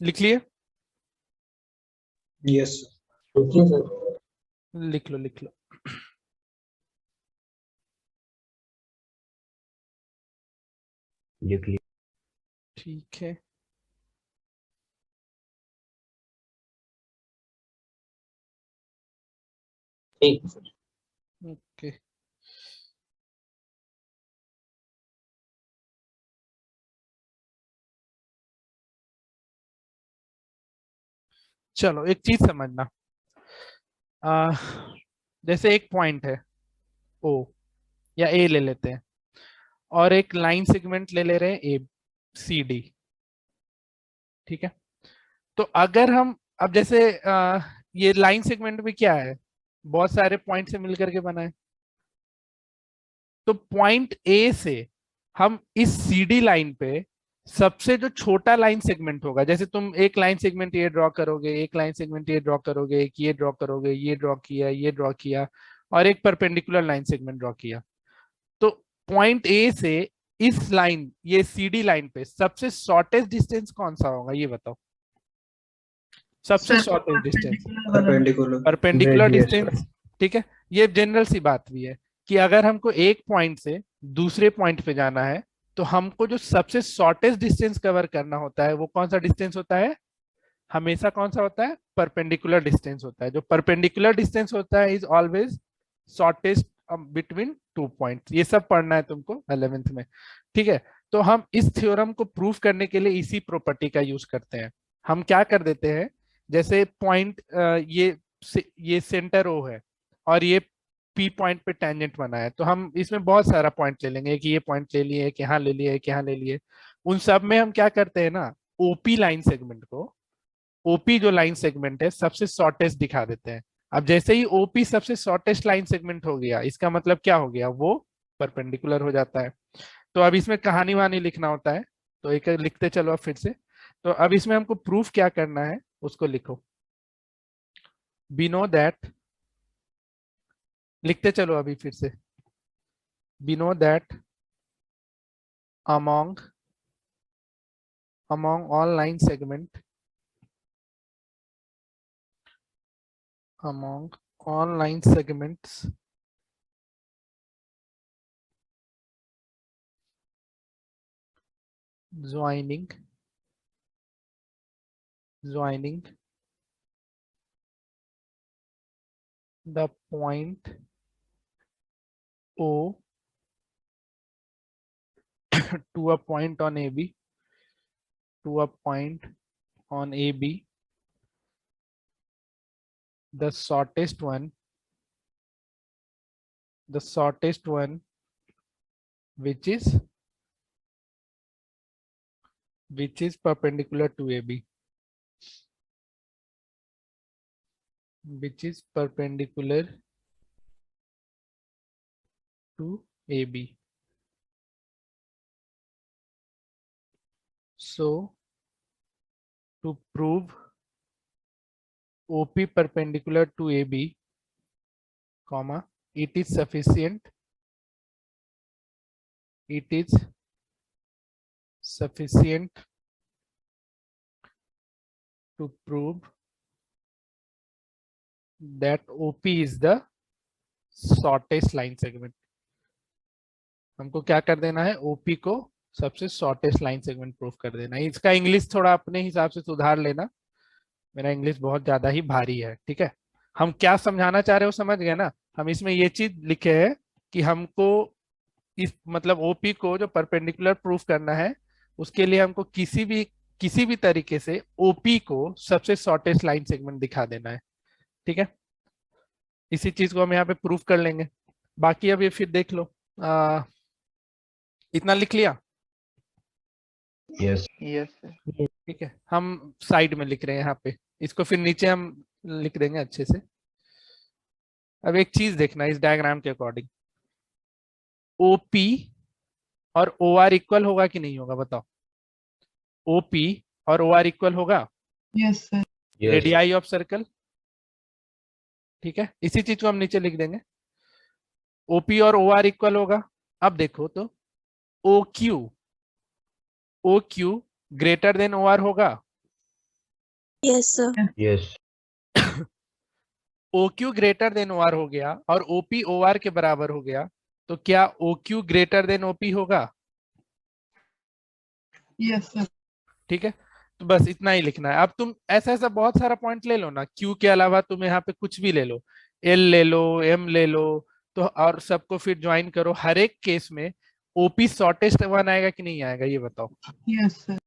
लिख लिए? यस लिख लो लिख लो। लिख लिया। ठीक है, ठीक है सर। ओके। चलो एक चीज समझना, जैसे एक पॉइंट है ओ या ए ले लेते हैं, और एक लाइन सेगमेंट ले ले रहे हैं ए सी डी, ठीक है। तो अगर हम अब जैसे ये लाइन सेगमेंट में क्या है, बहुत सारे पॉइंट से मिलकर के बना है। तो पॉइंट ए से हम इस सी डी लाइन पे सबसे जो छोटा लाइन सेगमेंट होगा, जैसे तुम एक लाइन सेगमेंट ये ड्रॉ करोगे, एक लाइन सेगमेंट ये ड्रॉ करोगे, एक ये ड्रॉ करोगे, ये ड्रॉ किया, ये ड्रॉ किया, और एक परपेंडिकुलर लाइन सेगमेंट ड्रॉ किया। तो पॉइंट ए से इस लाइन, ये सीडी लाइन पे सबसे शॉर्टेस्ट डिस्टेंस कौन सा होगा, ये बताओ। सबसे शॉर्टेस्ट डिस्टेंस परपेंडिकुलर डिस्टेंस, ठीक है। ये जनरल सी बात भी है कि अगर हमको एक पॉइंट से दूसरे पॉइंट पे जाना है, तो हमको जो सबसे शॉर्टेस्ट डिस्टेंस कवर करना होता है वो कौन सा डिस्टेंस होता है, हमेशा कौन सा होता है, परपेंडिकुलर डिस्टेंस होता है। जो परपेंडिकुलर डिस्टेंस होता है is always shortest between two points. ये सब पढ़ना है तुमको 11th में, ठीक है। तो हम इस थ्योरम को प्रूव करने के लिए इसी प्रॉपर्टी का यूज करते हैं। हम क्या कर देते हैं, जैसे पॉइंट ये सेंटर ओ है और ये पी पॉइंट पे टेंजेंट बना है, तो हम इसमें बहुत सारा पॉइंट ले लेंगे कि ये पॉइंट ले लिए, एक यहाँ ले लिए, एक यहाँ ले लिए। उन सब में हम क्या करते हैं ना, ओपी लाइन सेगमेंट को, ओपी जो लाइन सेगमेंट है सबसे शॉर्टेस्ट दिखा देते हैं। अब जैसे ही ओपी सबसे शॉर्टेस्ट लाइन सेगमेंट हो गया, इसका मतलब क्या हो गया, वो परपेंडिकुलर हो जाता है। तो अब इसमें कहानी वहानी लिखना होता है, तो एक लिखते चलो अब फिर से। तो अब इसमें हमको प्रूफ क्या करना है उसको लिखो। वी नो दैट, लिखते चलो अभी फिर से। We know that among all line segment, among all line segments joining the point O to a point on AB, to a point on AB, the shortest one which is perpendicular to AB, which is perpendicular to AB. So to prove OP perpendicular to AB, comma, it is sufficient to prove that OP is the shortest line segment। हमको क्या कर देना है, OP को सबसे shortest line segment proof कर देना है। इसका इंग्लिश थोड़ा अपने हिसाब से सुधार लेना, मेरा इंग्लिश बहुत ज्यादा ही भारी है, ठीक है। हम क्या समझाना चाह रहे हो समझ गए ना। हम इसमें ये चीज लिखे है कि हमको इस मतलब ओपी को जो परपेंडिकुलर प्रूफ करना है, उसके लिए हमको किसी भी तरीके से ओपी को सबसे शॉर्टेस्ट लाइन सेगमेंट दिखा देना है, ठीक है। इसी चीज को हम यहाँ पे प्रूफ कर लेंगे। बाकी अब ये फिर देख लो, इतना लिख लिया? यस ठीक है, हम साइड में लिख रहे हैं यहाँ पे, इसको फिर नीचे हम लिख देंगे अच्छे से। अब एक चीज देखना इस डायग्राम के अकॉर्डिंग, ओपी और ओ आर इक्वल होगा कि नहीं होगा, बताओ। ओपी और ओ आर इक्वल होगा? Yes sir. Radii of circle, ठीक है। इसी चीज को हम नीचे लिख देंगे, ओपी और ओ आर इक्वल होगा। अब देखो तो O Q greater than O R होगा? Yes, sir. Yes. OQ greater than OR हो गया और OP OR के बराबर हो गया, तो क्या OQ ग्रेटर देन OP होगा? Yes sir. ठीक है, तो बस इतना ही लिखना है। अब तुम ऐसा ऐसा बहुत सारा पॉइंट ले लो ना, Q के अलावा तुम यहाँ पे कुछ भी ले लो, L ले लो, M ले लो, तो और सबको फिर ज्वाइन करो। हर एक केस में OP शॉर्टेस्ट वन आएगा कि नहीं आएगा, ये बताओ। Yes sir.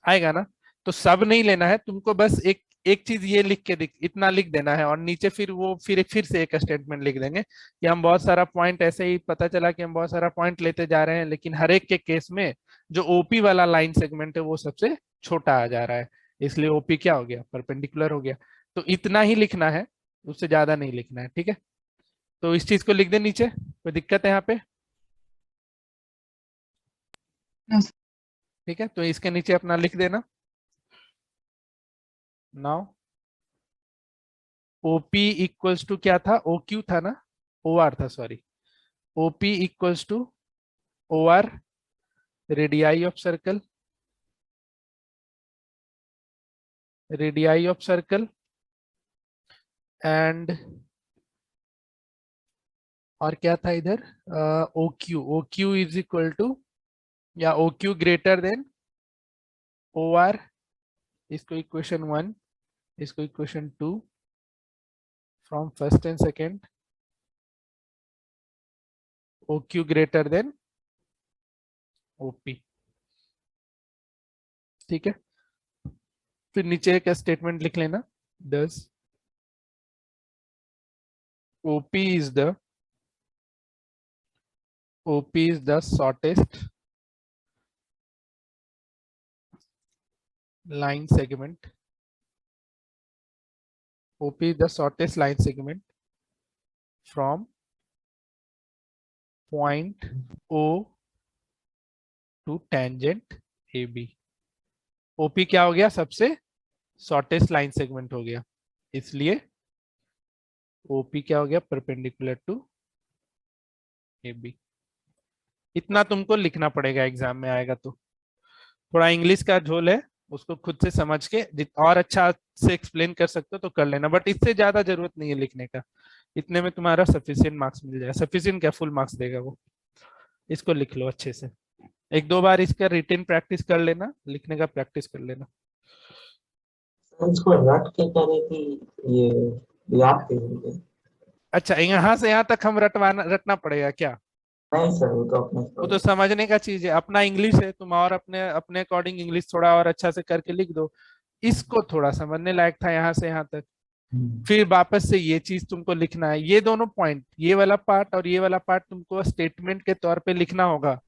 आएगा ना? तो सब नहीं लेना है तुमको, बस एक एक चीज ये लिख के इतना लिख देना है, और नीचे फिर वो फिर से एक स्टेटमेंट लिख देंगे कि हम बहुत सारा पॉइंट, ऐसे ही पता चला कि हम बहुत सारा पॉइंट लेते जा रहे हैं, लेकिन हर एक के केस में जो ओपी वाला लाइन सेगमेंट है वो सबसे छोटा आ जा रहा है, इसलिए ओपी क्या हो गया? परपेंडिकुलर हो गया। तो इतना ही लिखना है, उससे ज्यादा नहीं लिखना है। ठीक है, तो इस चीज को लिख दे नीचे। कोई दिक्कत है यहाँ पे? यस। ठीक है, तो इसके नीचे अपना लिख देना। नाउ OP इक्वल्स टू क्या था? OQ था ना? OR था, sorry. OP equals to OR radii of circle, radii of circle and, और क्या था इधर? OQ, OQ is equal to, या OQ ग्रेटर देन OR, इसको इक्वेशन 1, इसको equation 2, from first and second, OQ greater than OP। ठीक है, फिर नीचे एक स्टेटमेंट लिख लेना, does OP is the shortest line segment, OP is the shortest line segment from point O to tangent AB। OP क्या हो गया? सबसे शॉर्टेस्ट लाइन सेगमेंट हो गया, इसलिए OP क्या हो गया? Perpendicular to AB। इतना तुमको लिखना पड़ेगा, एग्जाम में आएगा तो। थोड़ा इंग्लिश का झोल है, उसको खुद से समझ के और अच्छा से एक्सप्लेन कर सकते हो तो कर लेना, बट इससे ज्यादा जरूरत नहीं है लिखने का। इतने में तुम्हारा सफिशिएंट मार्क्स मिल जाएगा। सफिशिएंट क्या, फुल मार्क्स देगा वो। इसको लिख लो अच्छे से, एक दो बार इसका रिटन प्रैक्टिस कर लेना, लिखने का प्रैक्टिस कर लेना। इसको रट के करे कि ये याद करेंगे? अच्छा, यहाँ से यहाँ तक हम रटना पड़ेगा क्या? नहीं सर, वो तो अपने वो तो समझने का चीज है, अपना इंग्लिश है, तुम और अपने अपने अकॉर्डिंग इंग्लिश थोड़ा और अच्छा से करके लिख दो। इसको थोड़ा समझने लायक था यहाँ से यहाँ तक, फिर वापस से ये चीज तुमको लिखना है। ये दोनों पॉइंट, ये वाला पार्ट और ये वाला पार्ट तुमको स्टेटमेंट के तौर पे लिखना होगा।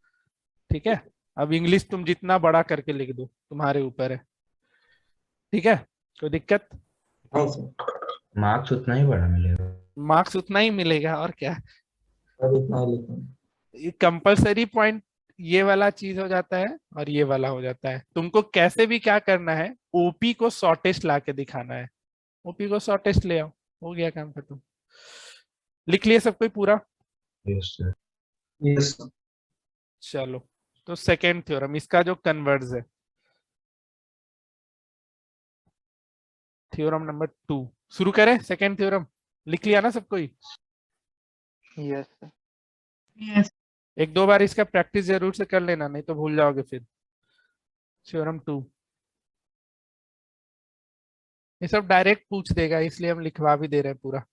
ठीक है, अब इंग्लिश तुम जितना बड़ा करके लिख दो, तुम्हारे ऊपर है। ठीक है, कोई दिक्कत? नहीं सर, मार्क्स उतना ही बड़ा मिलेगा। मार्क्स उतना ही मिलेगा, और क्या। सब इतना ही लिखेंगे। कंपलसरी पॉइंट ये वाला चीज हो जाता है और ये वाला हो जाता है। तुमको कैसे भी क्या करना है, ओपी को शॉर्टेस्ट ला के दिखाना है। ओपी को शॉर्टेस्ट ले आओ, हो गया काम खत्म। लिख लिए सब कोई पूरा? Yes sir. यस। चलो, तो सेकेंड थ्योरम, इसका जो कन्वर्ज है, थ्योरम नंबर 2 शुरू करें। सेकेंड थ्योरम लिख लिया ना सब कोई? Yes sir. यस। एक दो बार इसका प्रैक्टिस जरूर से कर लेना, नहीं तो भूल जाओगे फिर। थ्योरम 2 ये सब डायरेक्ट पूछ देगा, इसलिए हम लिखवा भी दे रहे हैं पूरा।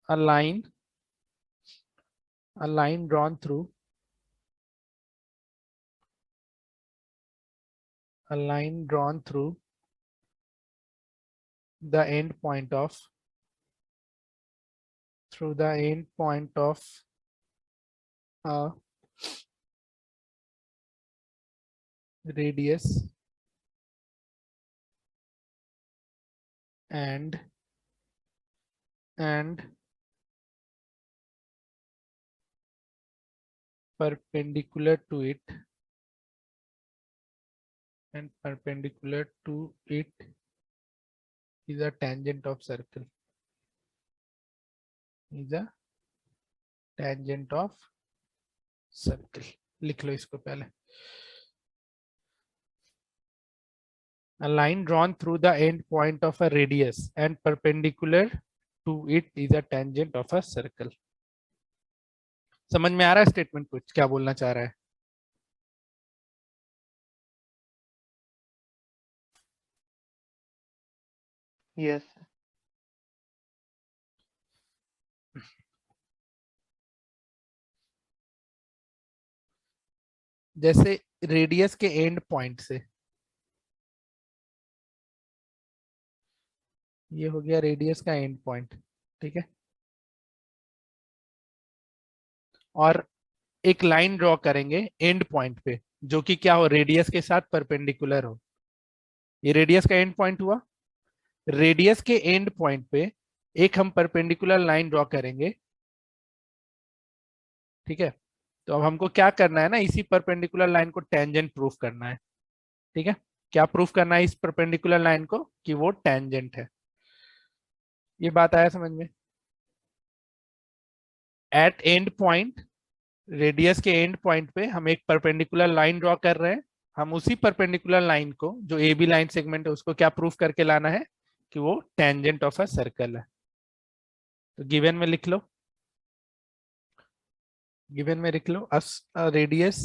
a line drawn through the end point of a radius and perpendicular to it is a tangent of circle, is a tangent of circle। लिख लो इसको पहले। A line drawn through the end point of a radius and perpendicular to it is a tangent of a circle. समझ में आ रहा है statement कुछ क्या बोलना चाह रहा है? Yes, sir. जैसे रेडियस के एंड पॉइंट से, ये हो गया रेडियस का एंड पॉइंट, ठीक है, और एक लाइन ड्रॉ करेंगे एंड पॉइंट पे जो कि क्या हो, रेडियस के साथ परपेंडिकुलर हो। ये रेडियस का एंड पॉइंट हुआ। रेडियस के एंड पॉइंट पे एक हम परपेंडिकुलर लाइन ड्रॉ करेंगे, ठीक है। तो अब हमको क्या करना है ना, इसी परपेंडिकुलर लाइन को टेंजेंट प्रूफ करना है, ठीक है। क्या प्रूफ करना है इस परपेंडिकुलर लाइन को? कि वो टेंजेंट है। ये बात आया समझ में? एट एंड पॉइंट, रेडियस के एंड पॉइंट पे हम एक परपेंडिकुलर लाइन ड्रॉ कर रहे हैं। हम उसी परपेंडिकुलर लाइन को, जो ए बी लाइन सेगमेंट है, उसको क्या प्रूफ करके लाना है? कि वो टेंजेंट ऑफ अ सर्कल है। तो गिवन में लिख लो, गिवन में लिख लो radius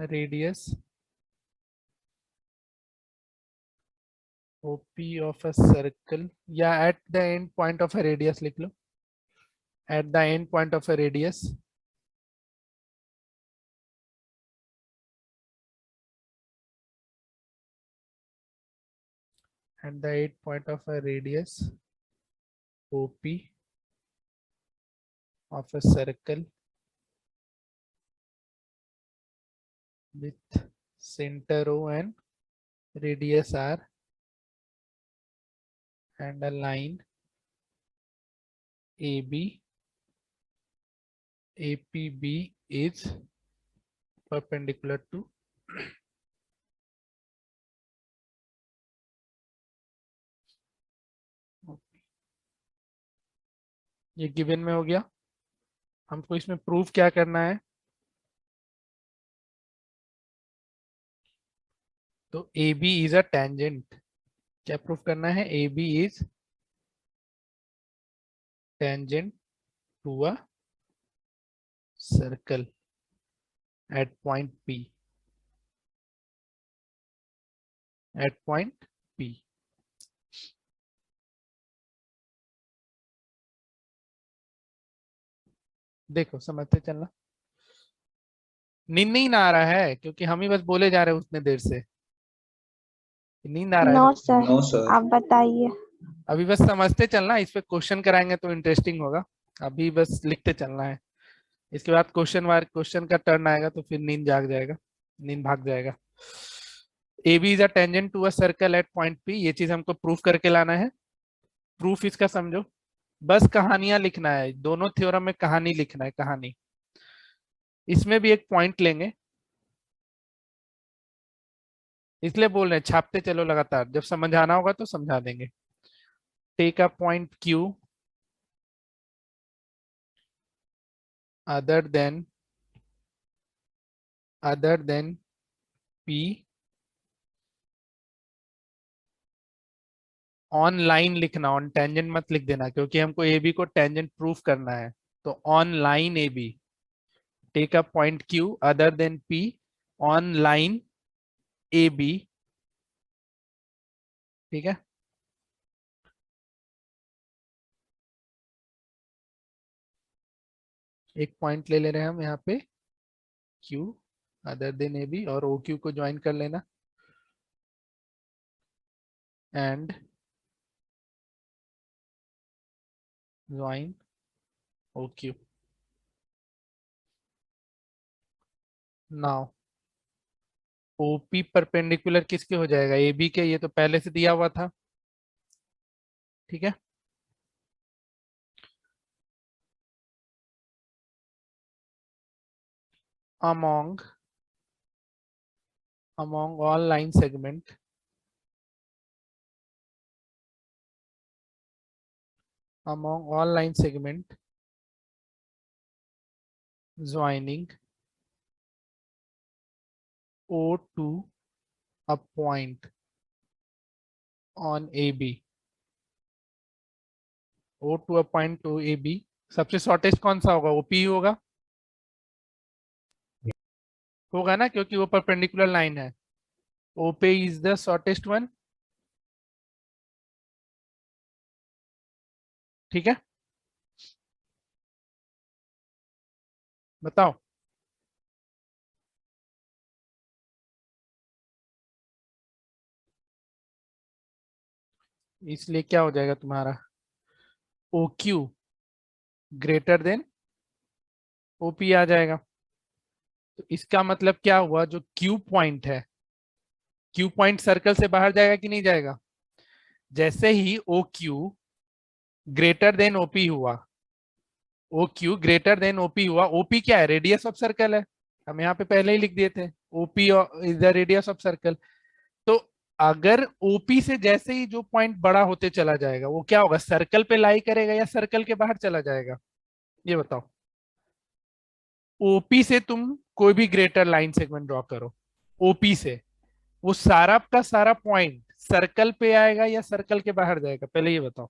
radius OP of a circle, या at the end point of a radius लिख लो, at the end point of a radius at the end point of a radius OP of a circle with center O and radius R and a line AB, APB is perpendicular to ये given में हो गया। हमको इसमें proof क्या करना है? तो AB इज अ टेंजेंट। क्या प्रूफ करना है? AB is tangent to a circle at point P, at point P। देखो समझते चलना। नींद नहीं आ रहा है क्योंकि हम ही बस बोले जा रहे हैं उतने देर से। नींद आ रहा है नो ना? Sir, no sir. आप बताइए। अभी बस समझते चलना, इस पे क्वेश्चन कराएंगे तो इंटरेस्टिंग होगा। अभी बस लिखते चलना है, इसके बाद क्वेश्चन का टर्न आएगा तो फिर नींद जाग जाएगा, नींद भाग जाएगा। A B is a tangent to a circle at point P, ये चीज हमको प्रूफ करके लाना है। प्रूफ इसका समझो, बस कहानियां लिखना है, दोनों थ्योरम में कहानी लिखना है, कहानी। इसमें भी एक पॉइंट लेंगे, इसलिए बोल रहे हैं छापते चलो लगातार, जब समझाना होगा तो समझा देंगे। Take a point Q other than P on line लिखना, ऑन टेंजेंट मत लिख देना क्योंकि हमको ए बी को टेंजेंट प्रूफ करना है। तो on line A B, take a point Q other than P on line A B, ठीक है। एक पॉइंट ले ले रहे हैं हम यहाँ पे Q अदर देन ए बी, और OQ को ज्वाइन कर लेना, and join OQ। Now OP perpendicular किसके हो जाएगा? AB के, ये तो पहले से दिया हुआ था, ठीक है। among among all line segment joining O to a point on AB, O to a point to AB, सबसे शॉर्टेस्ट कौन सा होगा? OP होगा, होगा ना, क्योंकि वो परपेंडिकुलर लाइन है। OP is the shortest one, ठीक है, बताओ। इसलिए क्या हो जाएगा तुम्हारा? OQ ग्रेटर देन OP आ जाएगा। तो इसका मतलब क्या हुआ? जो Q पॉइंट है, Q पॉइंट सर्कल से बाहर जाएगा कि नहीं जाएगा? जैसे ही OQ ग्रेटर देन OP हुआ, OQ ग्रेटर देन OP हुआ, OP क्या है? रेडियस ऑफ सर्कल है, हम यहाँ पे पहले ही लिख दिए थे, OP is the radius of circle. तो अगर OP से जैसे ही जो पॉइंट बड़ा होते चला जाएगा, वो क्या होगा? सर्कल पे लाई करेगा या सर्कल के बाहर चला जाएगा? ये बताओ। OP से तुम कोई भी ग्रेटर लाइन सेगमेंट ड्रॉ करो, OP से वो सारा का सारा पॉइंट सर्कल पे आएगा या सर्कल के बाहर जाएगा? पहले ये बताओ।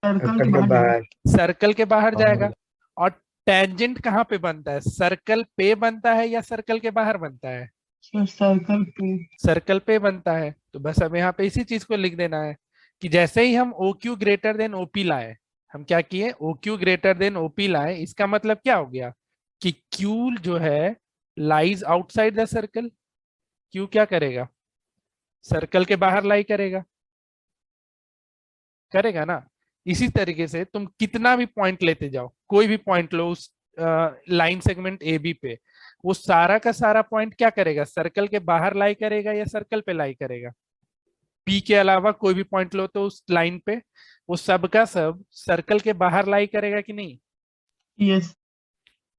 सर्कल के बाहर सर्कल के बाहर जाएगा। और टेंजेंट कहाँ पे बनता है? सर्कल पे बनता है या सर्कल के बाहर बनता है? सर्कल पे। सर्कल पे बनता है। तो बस अब यहाँ पे इसी चीज को लिख देना है कि जैसे ही हम OQ ग्रेटर देन OP लाए, हम क्या किए? OQ ग्रेटर देन OP लाए, इसका मतलब क्या हो गया कि Q जो है lies outside the circle. Q क्या करेगा? सर्कल के बाहर लाई करेगा, करेगा ना। इसी तरीके से तुम कितना भी पॉइंट लेते जाओ, कोई भी पॉइंट लो उस लाइन सेगमेंट AB पे, वो सारा का सारा पॉइंट क्या करेगा? सर्कल के बाहर लाई करेगा या सर्कल पे लाई करेगा? P के अलावा कोई भी पॉइंट लो तो उस लाइन पे, वो सब का सब सर्कल के बाहर लाई करेगा कि नहीं? यस।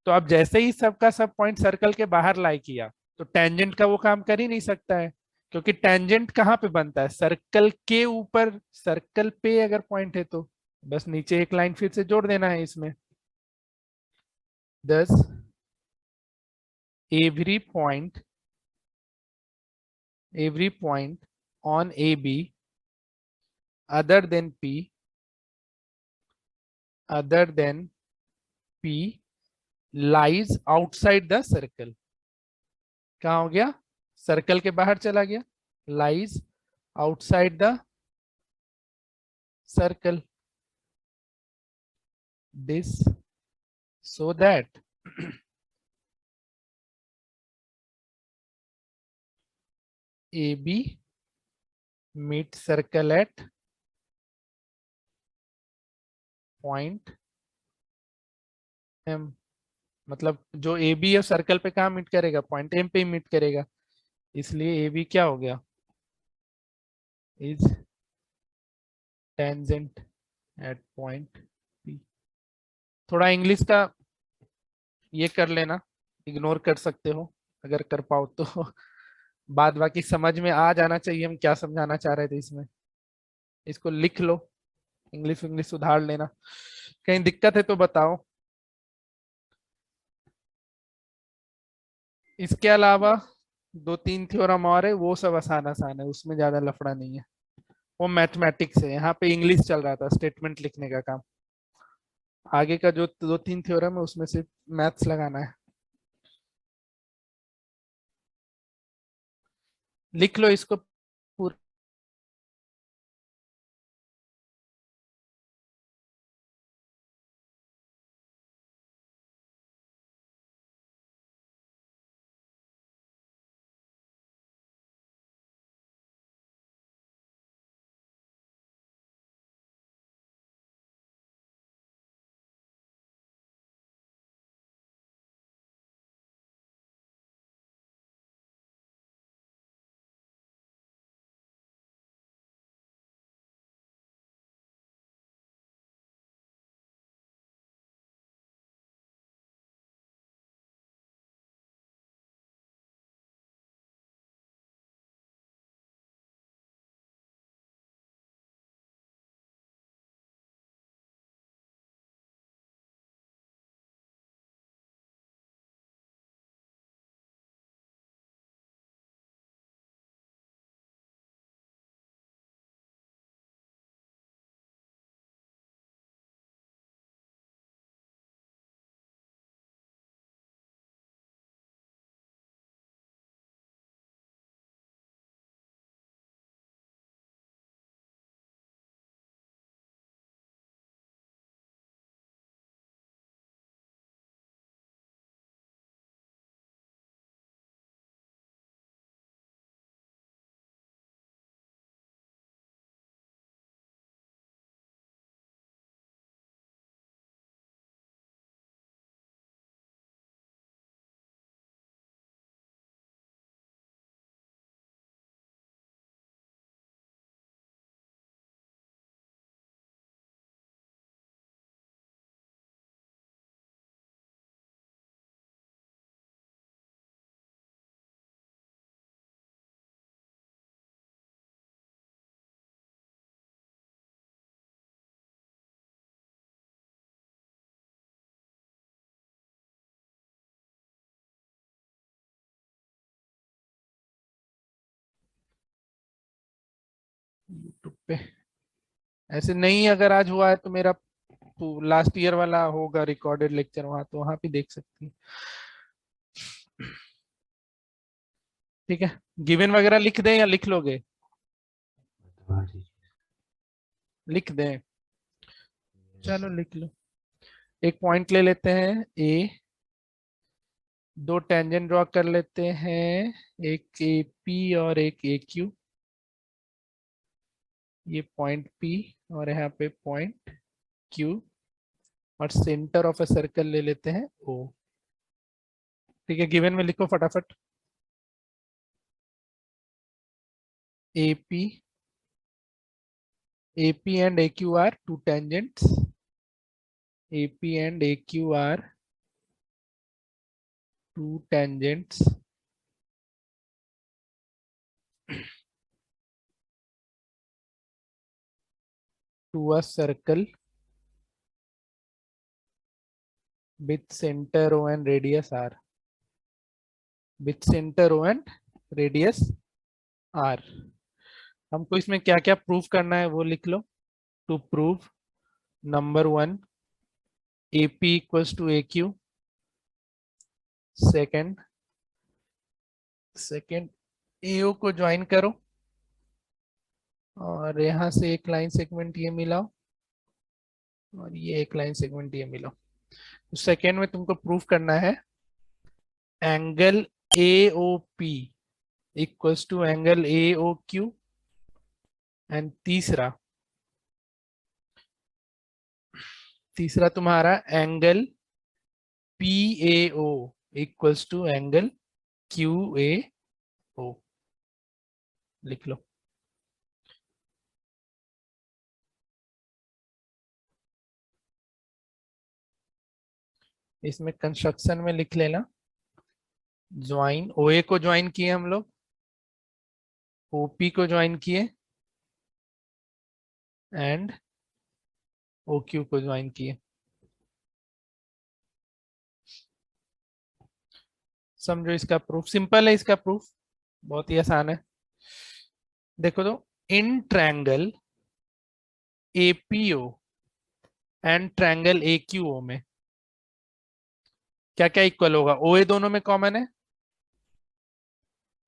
तो अब जैसे ही सब का सब पॉइंट सर्कल के बाहर लाई किया, तो टेंजेंट का वो काम कर ही नहीं सकता है, क्योंकि टेंजेंट कहाँ पे बनता है? सर्कल के ऊपर। सर्कल पे अगर पॉइंट है तो बस नीचे एक लाइन फिर से जोड़ देना है इसमें। thus every point on AB other than P lies outside the circle। कहाँ हो गया? सर्कल के बाहर चला गया, lies outside the circle। this so that AB meets circle at point M। मतलब जो AB है सर्कल पे कहाँ मीट करेगा? पॉइंट M पे ही मीट करेगा, इसलिए AB क्या हो गया? Is tangent at point P। थोड़ा इंग्लिश का ये कर लेना, इग्नोर कर सकते हो अगर कर पाओ तो। बाद बाकी समझ में आ जाना चाहिए हम क्या समझाना चाह रहे थे इसमें। इसको लिख लो, इंग्लिश इंग्लिश सुधार लेना, कहीं दिक्कत है तो बताओ। इसके अलावा दो तीन थ्योरम और है, वो सब आसान आसान है, उसमें ज्यादा लफड़ा नहीं है, वो मैथमेटिक्स है। यहाँ पे इंग्लिश चल रहा था, स्टेटमेंट लिखने का काम। आगे का जो दो तीन थ्योरम है उसमें सिर्फ मैथ्स लगाना है। लिख लो इसको पूरा। पे। ऐसे नहीं अगर आज हुआ है तो मेरा लास्ट ईयर वाला होगा रिकॉर्डेड लेक्चर, वहां तो वहां भी देख सकती है। ठीक है, गिवन वगैरह लिख दें या लिख लोगे? लिख दें, चलो लिख लो। एक पॉइंट ले लेते हैं ए, दो टेंजेंट ड्रॉ कर लेते हैं, एक ए पी और एक ए क्यू। ये पॉइंट पी और यहाँ पे पॉइंट क्यू, और सेंटर ऑफ ए सर्कल ले लेते हैं ओ। ठीक है, गिवन में लिखो फटाफट। AP and AQ are two tangents. AP and AQ are two tangents to a circle with center O and radius R. With center O and radius R. हमको इसमें क्या क्या प्रूफ करना है वो लिख लो। To prove number 1 AP equals to AQ, second AO को ज्वाइन करो और यहाँ से एक लाइन सेगमेंट ये मिलाओ और ये एक लाइन सेगमेंट ये मिलाओ। तो सेकेंड में तुमको प्रूफ करना है angle AOP equals to angle AOQ, and तीसरा तुम्हारा angle PAO equals to angle QAO। लिख लो। इसमें कंस्ट्रक्शन में लिख लेना, ज्वाइन OA को ज्वाइन किए हम लोग, OP को ज्वाइन किए एंड OQ को ज्वाइन किए। समझो इसका प्रूफ, सिंपल है इसका प्रूफ, बहुत ही आसान है। देखो तो in triangle APO and triangle AQO में क्या क्या इक्वल होगा? OA दोनों में कॉमन है,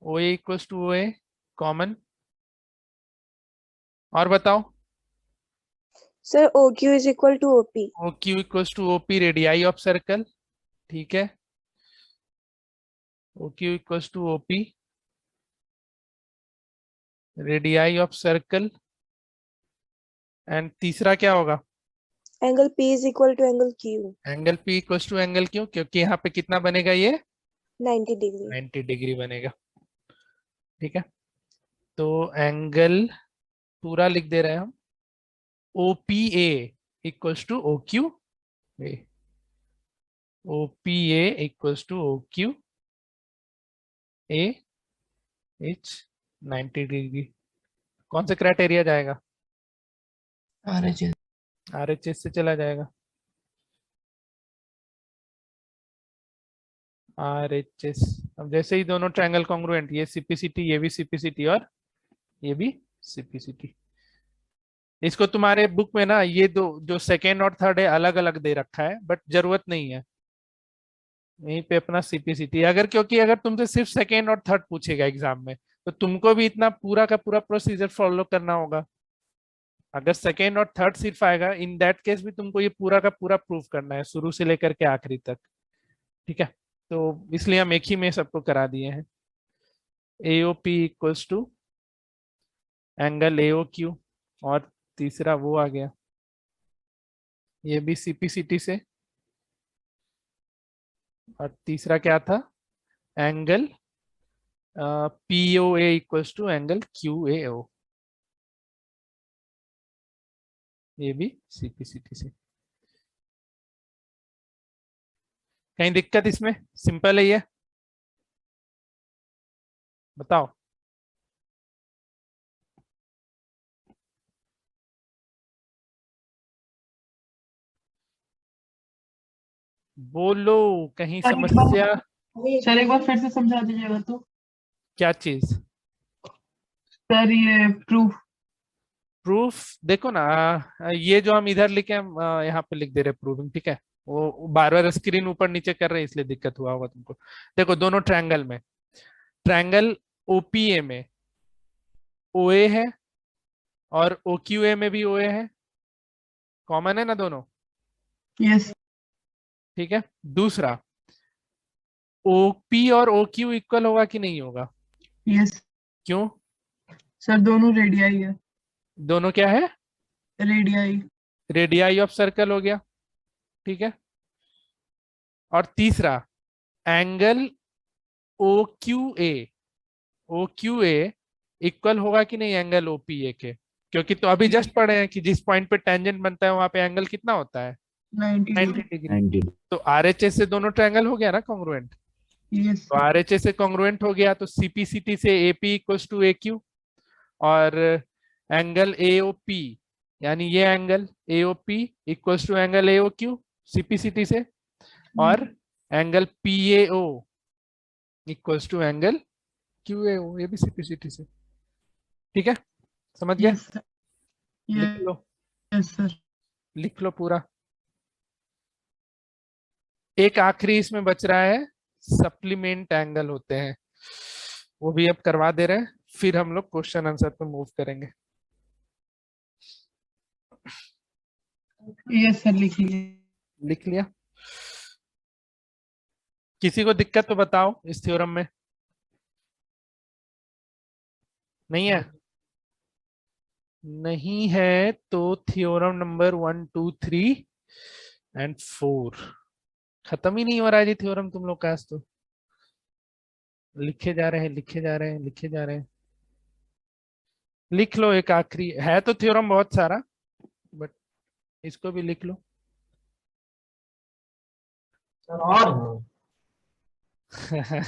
OA equals to OA common. और बताओ। Sir OQ is equal to OP. OQ equals to OP radii of circle. ठीक है, OQ equals to OP radii of circle. And तीसरा क्या होगा? Angle P is equal to angle Q. Angle P equals to angle Q, क्योंकि यहाँ पे कितना बनेगा? ये 90 degree. 90 डिग्री बनेगा। ठीक है, तो एंगल पूरा लिख दे रहे हैं हम, OPA equals to OQA, OPA equals to OQA each 90 degree. कौन से क्राइटेरिया जाएगा? RHS से चला जाएगा। RHS, अब जैसे ही दोनों ट्रायंगल कॉन्ग्रुएंट, ये CPCT, ये भी CPCT और ये भी CPCT। इसको तुम्हारे बुक में ना ये दो जो सेकेंड और थर्ड है अलग अलग दे रखा है, बट जरूरत नहीं है, यहीं पे अपना CPCT। अगर क्योंकि अगर तुमसे सिर्फ सेकेंड और थर्ड पूछेगा एग्जाम में तो तुमको भी इतना पूरा का पूरा प्रोसीजर फॉलो करना होगा। अगर सेकेंड और थर्ड सिर्फ आएगा, इन दैट केस भी तुमको ये पूरा का पूरा प्रूफ करना है शुरू से लेकर के आखिरी तक। ठीक है, तो इसलिए हम एक ही में सबको करा दिए हैं। AOP equals to angle AOQ, और तीसरा वो आ गया, ये भी CPCT से, और तीसरा क्या था? Angle POA equals to angle QAO, ये भी CPCT से। कहीं दिक्कत इसमें? सिंपल है ये, बताओ। बोलो, कहीं सर, समस्या? सर एक बार फिर से समझा दीजिएगा तो। क्या चीज? सर ये प्रूफ प्रूफ देखो ना, ये जो हम इधर लिखे हम यहाँ पे लिख दे रहे प्रूविंग, ठीक है। वो बार बार स्क्रीन ऊपर नीचे कर रहे हैं इसलिए दिक्कत हुआ होगा तुमको। देखो दोनों ट्रायंगल में, ट्रायंगल ओपीए में ओए है और ओक्यूए में भी ओए है, कॉमन है ना दोनों, यस ठीक है। दूसरा, ओपी और ओक्यू इक्वल होगा कि नहीं होगा? यस क्यों? सर, दोनों रेडियाई है। दोनों क्या है? रेडियाई। रेडियाई ऑफ सर्कल हो गया, ठीक है। और तीसरा, angle O Q A equal होगा कि नहीं एंगल ओपीए के? क्योंकि तो अभी जस्ट पढ़े हैं कि जिस पॉइंट पे टेंजेंट बनता है वहां पे एंगल कितना होता है? 90 90 डिग्री। तो आरएचएस से दोनों ट्रायंगल हो गया ना कॉन्ग्रुएंट। यस तो आरएचएस से कॉन्ग्रुएंट हो गया तो सीपीसीटी से एपी इक्वल्स टू एक्यू, और एंगल एओपी यानी ये angle AOP equals to angle AOQ CPCT से, और angle PAO equals to angle QAO, ये भी सीपीसीटी से, ठीक है। समझ गए? यस लिख लो, यस सर। लिख लो पूरा। एक आखिरी इसमें बच रहा है, सप्लीमेंट एंगल होते हैं, वो भी अब करवा दे रहे हैं, फिर हम लोग क्वेश्चन आंसर पे मूव करेंगे। यस सर, लिख लीजिए। लिख लिया? किसी को दिक्कत तो बताओ इस थ्योरम में? नहीं है? नहीं है तो थ्योरम नंबर 1 2 3 एंड 4 खत्म ही नहीं हो रहा है जी थ्योरम तुम लोग का आज तो। लिखे जा रहे हैं, लिखे जा रहे हैं, लिखे जा रहे हैं। लिख लो, एक आखिरी है तो थ्योरम बहुत सारा, बट इसको भी लिख लो। सर और है?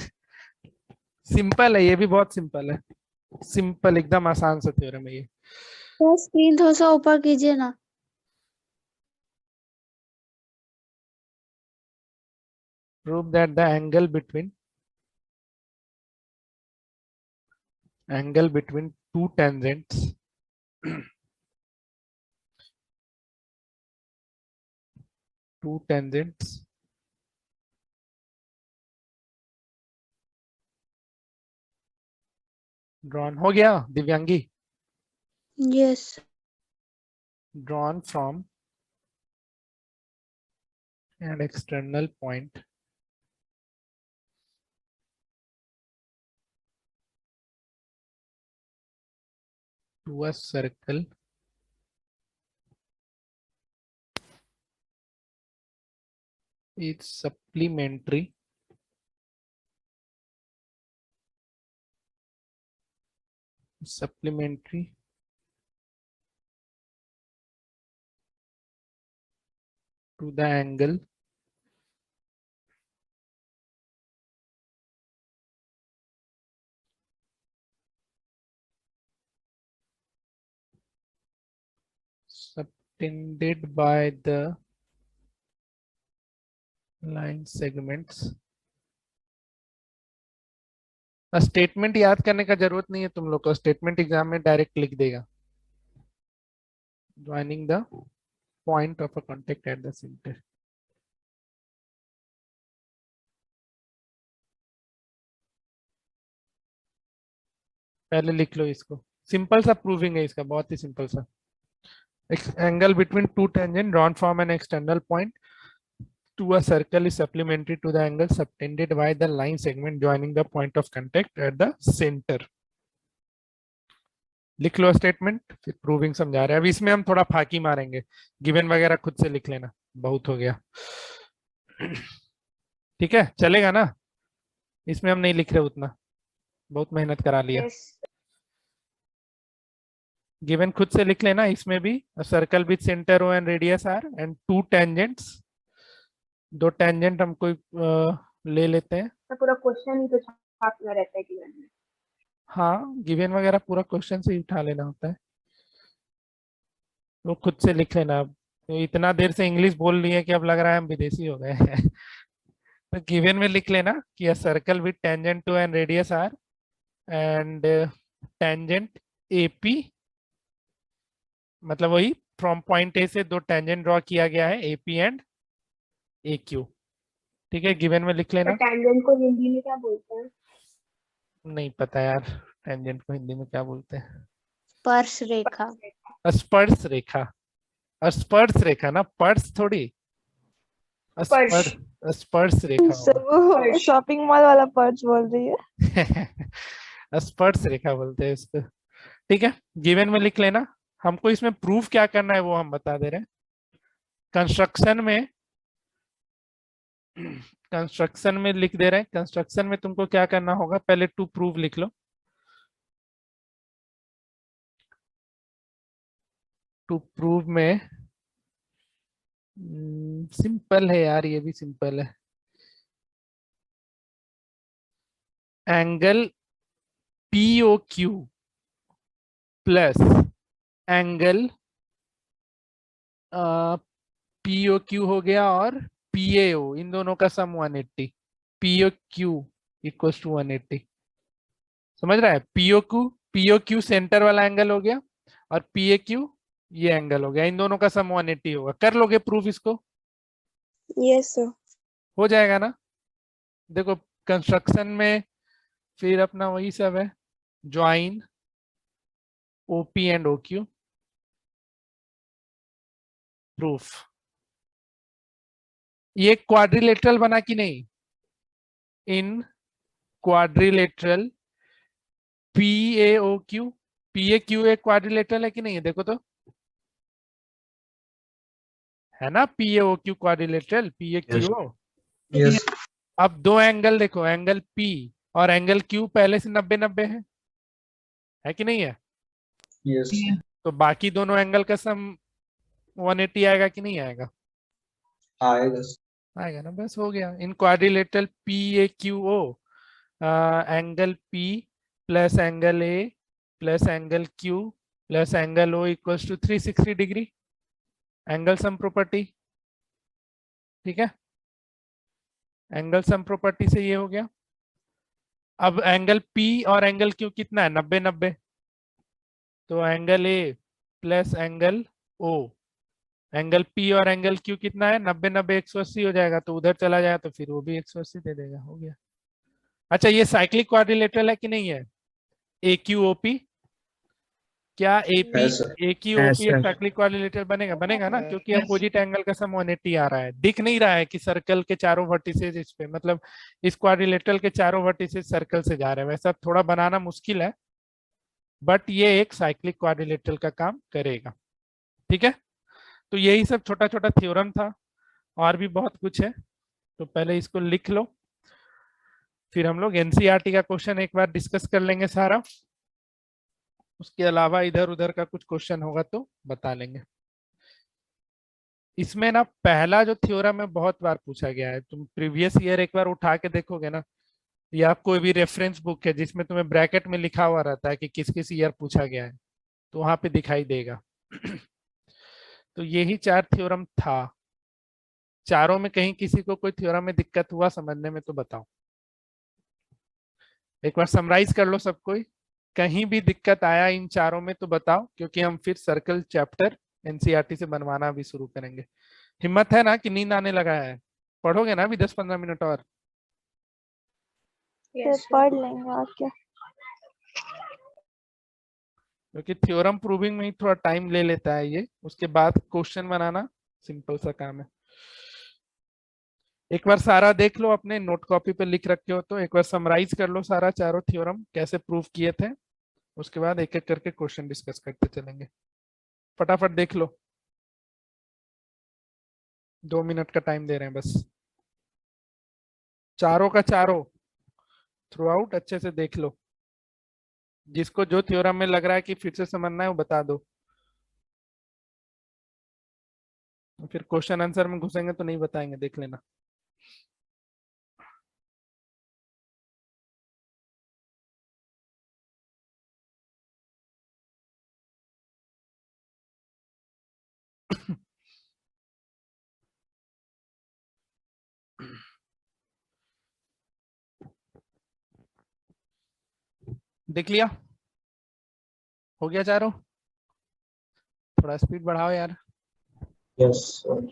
सिंपल है, ये भी बहुत सिंपल है, सिंपल एकदम आसान सा थ्योरम है ये। तो स्क्रीन थोड़ा सा ऊपर कीजिए ना। Prove that the angle between two tangents drawn हो गया Divyangi? Yes Drawn from an external point to a circle is supplementary to the angle subtended by the line segments। Statement याद करने का जरूरत नहीं है तुम लोग को, स्टेटमेंट एग्जाम में डायरेक्ट लिख देगा। Joining the point of a contact at the centre. पहले लिख लो इसको, सिंपल सा प्रूविंग है इसका, बहुत ही सिंपल सा। Angle between two tangent drawn from an external point to a circle is supplementary to the angle subtended by the line segment joining the point of contact at the center। लिख लो statement, फिर proving समझा रहे हैं। अभी इसमें हम थोड़ा फाकी मारेंगे, गिवन वगैरह खुद से लिख लेना, बहुत हो गया। ठीक है, चलेगा ना? इसमें हम नहीं लिख रहे उतना, बहुत मेहनत करा लिया। गिवन खुद से लिख लेना। इसमें भी circle with centre O and radius R and two tangents, दो टेंजेंट हम कोई ले लेते हैं। तो पूरा क्वेश्चन ही तो छापना रहता है गिवन में। हाँ, गिवन वगैरह पूरा क्वेश्चन से ही उठा लेना होता है, वो खुद से लिख लेना। तो इतना देर से इंग्लिश बोल रही है कि अब लग रहा है हम विदेशी हो गए हैं। तो गिवन में लिख लेना कि a circle with tangent two and radius R and tangent A मतलब वही फ्रॉम पॉइंट ए से दो टेंजेंट ड्रॉ किया गया है एपी एंड ए क्यू। ठीक है, गिवन में लिख लेना। टेंजेंट को हिंदी में क्या बोलते हैं? नहीं पता यार, टेंजेंट को हिंदी में क्या बोलते हैं। स्पर्श रेखा। स्पर्श रेखा। स्पर्श रेखा ना, पर्स थोड़ी। स्पर्श। स्पर्श रेखा सर होगा। वो शॉपिंग मॉल वाला पर्स बोल रही है। स्पर्श रेखा बोलते हैं इसको। ठीक है, गिवन में लिख लेना। हमको इसमें प्रूफ क्या करना है वो हम बता दे रहे हैं। कंस्ट्रक्शन में लिख दे रहे हैं। कंस्ट्रक्शन में तुमको क्या करना होगा, पहले टू प्रूव लिख लो। टू प्रूव में सिंपल है यार, ये भी सिंपल है। Angle POQ plus angle POQ हो गया और PAO, इन दोनों का सम 180। POQ equals to 180। समझ रहा है? POQ सेंटर वाला एंगल हो गया और PAQ ये एंगल हो गया, इन दोनों का सम 180 होगा। कर लोगे प्रूफ इसको? Yes sir. हो जाएगा ना? देखो कंस्ट्रक्शन में फिर अपना वही सब है, join OP and OQ, proof. ये क्वाड्रिलेटरल बना कि नहीं? इन क्वाड्रिलेटरल PAOQ, PAQ एक क्वाड्रिलेटरल है कि नहीं है? देखो तो, है ना? PAOQ quadrilateral, PAQO। यस अब दो एंगल देखो, एंगल P और एंगल Q पहले से 90-90 है कि नहीं है? यस तो बाकी दोनों एंगल का सम 180 आएगा कि नहीं आएगा? आएगा। आएगा ना, बस हो गया। In quadrilateral PAQO, angle P plus angle A plus angle Q plus angle O equals to 360 degree, angle sum property. ठीक है, एंगल सम प्रॉपर्टी से ये हो गया। अब एंगल P और एंगल Q कितना है? 90-90। तो angle A plus angle O, angle P और एंगल Q कितना है? 90-90 180 हो जाएगा, तो उधर चला जाए तो फिर वो भी 180 दे देगा, हो गया। अच्छा, ये साइक्लिक क्वाड्रिलेटरल है कि नहीं है? AQOP, क्या AP है सर। AQOP एक साइक्लिक क्वाड्रिलेटरल बनेगा? बनेगा ना, क्योंकि अपोजिट एंगल का सम 180 आ रहा है। दिख नहीं रहा है कि सर्कल के चारों वर्टिसेस इस पे, मतलब इस क्वाड्रिलेटरल के चारों वर्टिसेस सर्कल से जा रहे हैं। वैसा थोड़ा बनाना मुश्किल है, बट ये एक साइक्लिक क्वाड्रिलेटरल का काम करेगा। ठीक है, तो यही सब छोटा छोटा थ्योरम था, और भी बहुत कुछ है, तो पहले इसको लिख लो, फिर हम लोग एनसीईआरटी का क्वेश्चन एक बार डिस्कस कर लेंगे सारा। उसके अलावा इधर उधर का कुछ क्वेश्चन होगा तो बता लेंगे। इसमें ना पहला जो थ्योरम है बहुत बार पूछा गया है, तुम प्रीवियस ईयर एक बार उठा के देखोगे ना, या कोई भी रेफरेंस बुक है जिसमें तुम्हें ब्रैकेट में लिखा हुआ रहता है कि किस किस ईयर पूछा गया है, तो वहां पे दिखाई देगा। तो यही चार थ्योरम था। चारों में कहीं किसी को कोई थ्योरम में दिक्कत हुआ समझने में तो बताओ। एक बार समराइज कर लो सब कोई, कहीं भी दिक्कत आया इन चारों में तो बताओ, क्योंकि हम फिर सर्कल चैप्टर एनसीईआरटी से बनवाना भी शुरू करेंगे। हिम्मत है ना कि नींद आने लगा है? पढ़ोगे ना अभी 10-15 मिनट और? सर पढ़ लेंगे और क्या। क्योंकि थ्योरम प्रूविंग में ही थोड़ा टाइम ले लेता है ये, उसके बाद क्वेश्चन बनाना सिंपल सा काम है। एक बार सारा देख लो, अपने नोट कॉपी पे लिख रखे हो तो एक बार समराइज कर लो सारा, चारों थ्योरम कैसे प्रूव किए थे। उसके बाद एक एक करके क्वेश्चन डिस्कस करते चलेंगे। फटाफट देख लो, 2 मिनट का टाइम दे रहे हैं बस। चारों का चारों थ्रू आउट अच्छे से देख लो, जिसको जो थ्योरम में लग रहा है कि फिर से समझना है वो बता दो, फिर क्वेश्चन आंसर में घुसेंगे तो नहीं बताएंगे, देख लेना। देख लिया? हो गया चारों? थोड़ा स्पीड बढ़ाओ यार। Yes sir.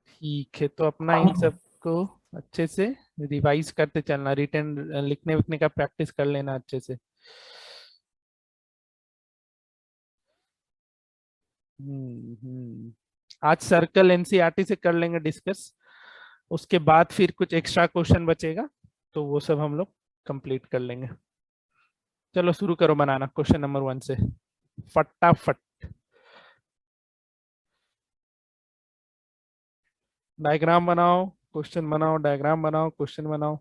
ठीक है, तो अपना इन सबको अच्छे से रिवाइज करते चलना, रिटर्न लिखने विखने का प्रैक्टिस कर लेना अच्छे से। आज सर्कल एनसीईआरटी से कर लेंगे डिस्कस, उसके बाद फिर कुछ एक्स्ट्रा क्वेश्चन बचेगा तो वो सब हम लोग कंप्लीट कर लेंगे। चलो शुरू करो बनाना क्वेश्चन नंबर 1 से फटाफट। डायग्राम बनाओ, क्वेश्चन बनाओ, डायग्राम बनाओ, क्वेश्चन बनाओ।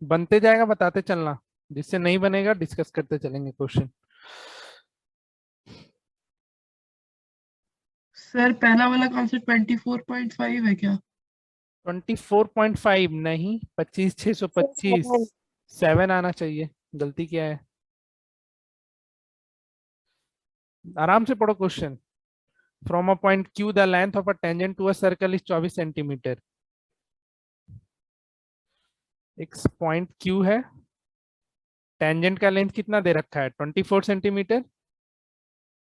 बनते जाएगा बताते चलना, जिससे नहीं बनेगा डिस्कस करते चलेंगे क्वेश्चन। सर पहला वाला कौन सा 24.5 है क्या? 24.5 नहीं, 25,625 7 आना चाहिए। गलती क्या है? आराम से पढ़ो question. From a point Q the length of a tangent to a circle is 24 centimetre. एक पॉइंट Q है, टेंजेंट का लेंथ कितना दे रखा है 24 सेंटीमीटर,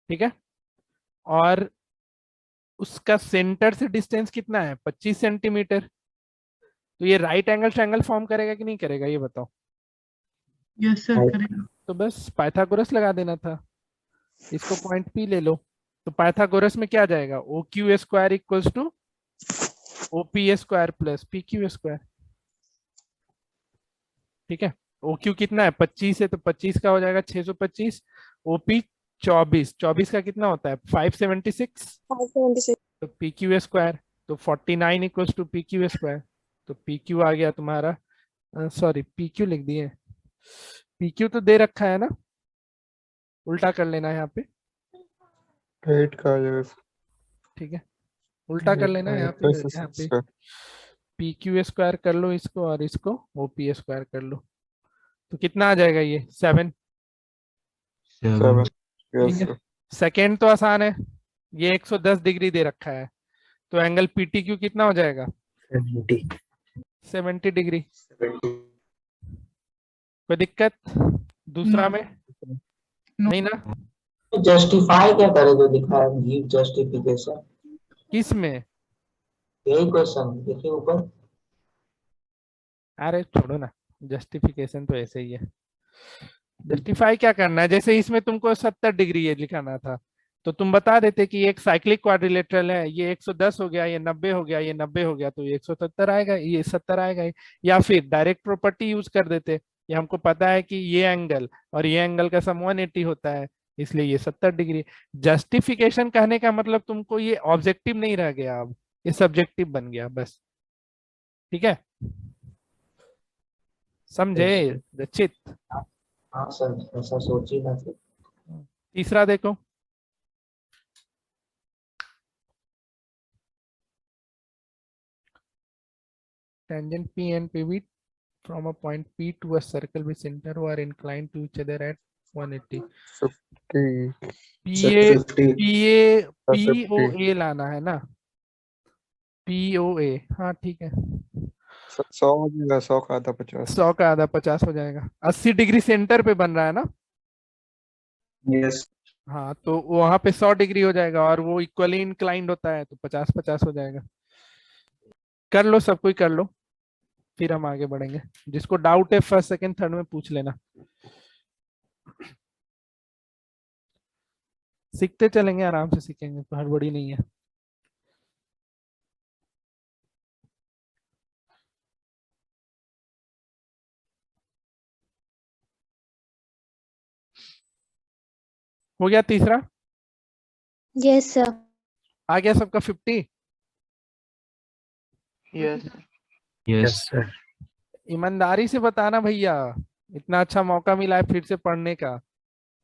ठीक है, और उसका सेंटर से डिस्टेंस कितना है 25 सेंटीमीटर। तो ये राइट एंगल ट्रायंगल फॉर्म करेगा कि नहीं करेगा ये बताओ। Yes sir Right. करेगा। तो बस पाइथागोरस लगा देना था, इसको पॉइंट P ले लो। तो पाइथागोरस में क्या आ जाएगा, O Q square equals to O P square plus P Q square, ठीक है। ओ क्यू कितना है 25 है, तो 25 का हो जाएगा 625। ओपी 24, 24 का कितना होता है 576, 576 तो पी क्यू स्क्वायर, तो 49 equals to P Q square. तो पी क्यू आ गया तुम्हारा, सॉरी पी क्यू लिख दिए, पी क्यू तो दे रखा है ना, उल्टा कर लेना है यहाँ पे, 8 का ये ठीक है, उल्टा कर लेना है यहाँ पे पी क्यू स्क्वायर कर लो इसको, और इसको ओ पी स्क्वायर कर लो, तो कितना आ जाएगा ये 7, 7 ठीक यस है। सेकेंड तो आसान है, ये 110 डिग्री दे रखा है, तो एंगल पीटी क्यू कितना हो जाएगा 70 डिग्री। कोई दिक्कत दूसरा No. में? No. नहीं ना? जस्टिफाई क्या करे जो दिखा है, गिव जस्टिफिकेशन, किस में? यही क्वेश्चन देखिए ऊपर। अरे छोड़ो ना, जस्टिफिकेशन तो ऐसे ही है। जस्टिफाई क्या करना है, जैसे इसमें तुमको 70 डिग्री ये लिखाना था, तो तुम बता देते कि एक साइक्लिक क्वाड्रिलेटरल है, ये 110 हो गया, ये 90 हो गया, ये 90 हो गया, तो ये 170 आएगा, ये 70 आएगा ही। या फिर डायरेक्ट प्रॉपर्टी यूज कर देते, ये हमको पता है कि ये एंगल और ये एंगल का सम 180 होता है, इसलिए ये 70 डिग्री। जस्टिफिकेशन कहने का मतलब तुमको ये ऑब्जेक्टिव नहीं रह गया, अब ये सब्जेक्टिव बन गया बस, ठीक है, समझे रचित? हाँ सर, ऐसा सोची ना फिर। तीसरा देखो, tangent P and PV from a point P to a circle with center who are inclined to each other at 180। 50 PA 50 PA 50 POA लाना है ना, POA, हाँ ठीक है। 100 हो जाएगा, 100 का आधा 50 100 का आधा 50 हो जाएगा, 80 डिग्री सेंटर पे बन रहा है ना, यस। हाँ तो वहां पे 100 डिग्री हो जाएगा, और वो इक्वली इंक्लाइंड होता है तो 50-50 हो जाएगा। कर लो, सब कोई कर लो, फिर हम आगे बढ़ेंगे। जिसको डाउट है फर्स्ट सेकंड थर्ड में पूछ लेना, सीखते चलेंगे, आराम से सीखेंगे, तो हड़बड़ी नहीं है। हो गया तीसरा? Yes, sir. आ गया सबका 50? Yes yes sir. ईमानदारी से बताना भैया, इतना अच्छा मौका मिला है फिर से पढ़ने का,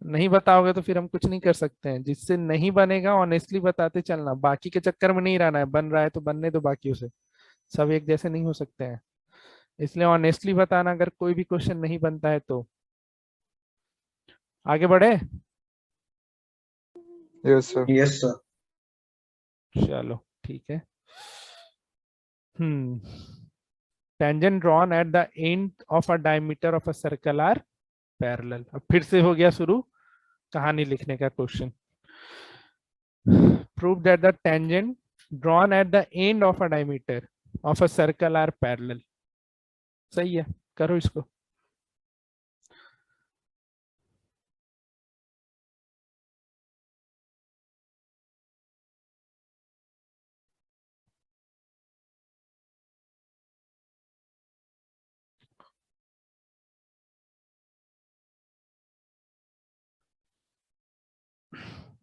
नहीं बताओगे तो फिर हम कुछ नहीं कर सकते हैं। जिससे नहीं बनेगा ऑनेस्टली बताते चलना, बाकी के चक्कर में नहीं रहना है, बन रहा है तो बनने दो बाकियों से, सब एक जैसे नहीं हो सकते हैं। इसलिए ऑनेस्टली बताना अगर कोई भी क्वेश्चन नहीं बनता है तो। आगे बढ़े? Yes sir. Yes sir. चलो ठीक है। Tangent drawn at the end of a diameter of a circle are parallel. अब फिर से हो गया शुरू कहानी लिखने का question. Prove that the tangent drawn at the end of a diameter of a circle are parallel. सही है, करो इसको।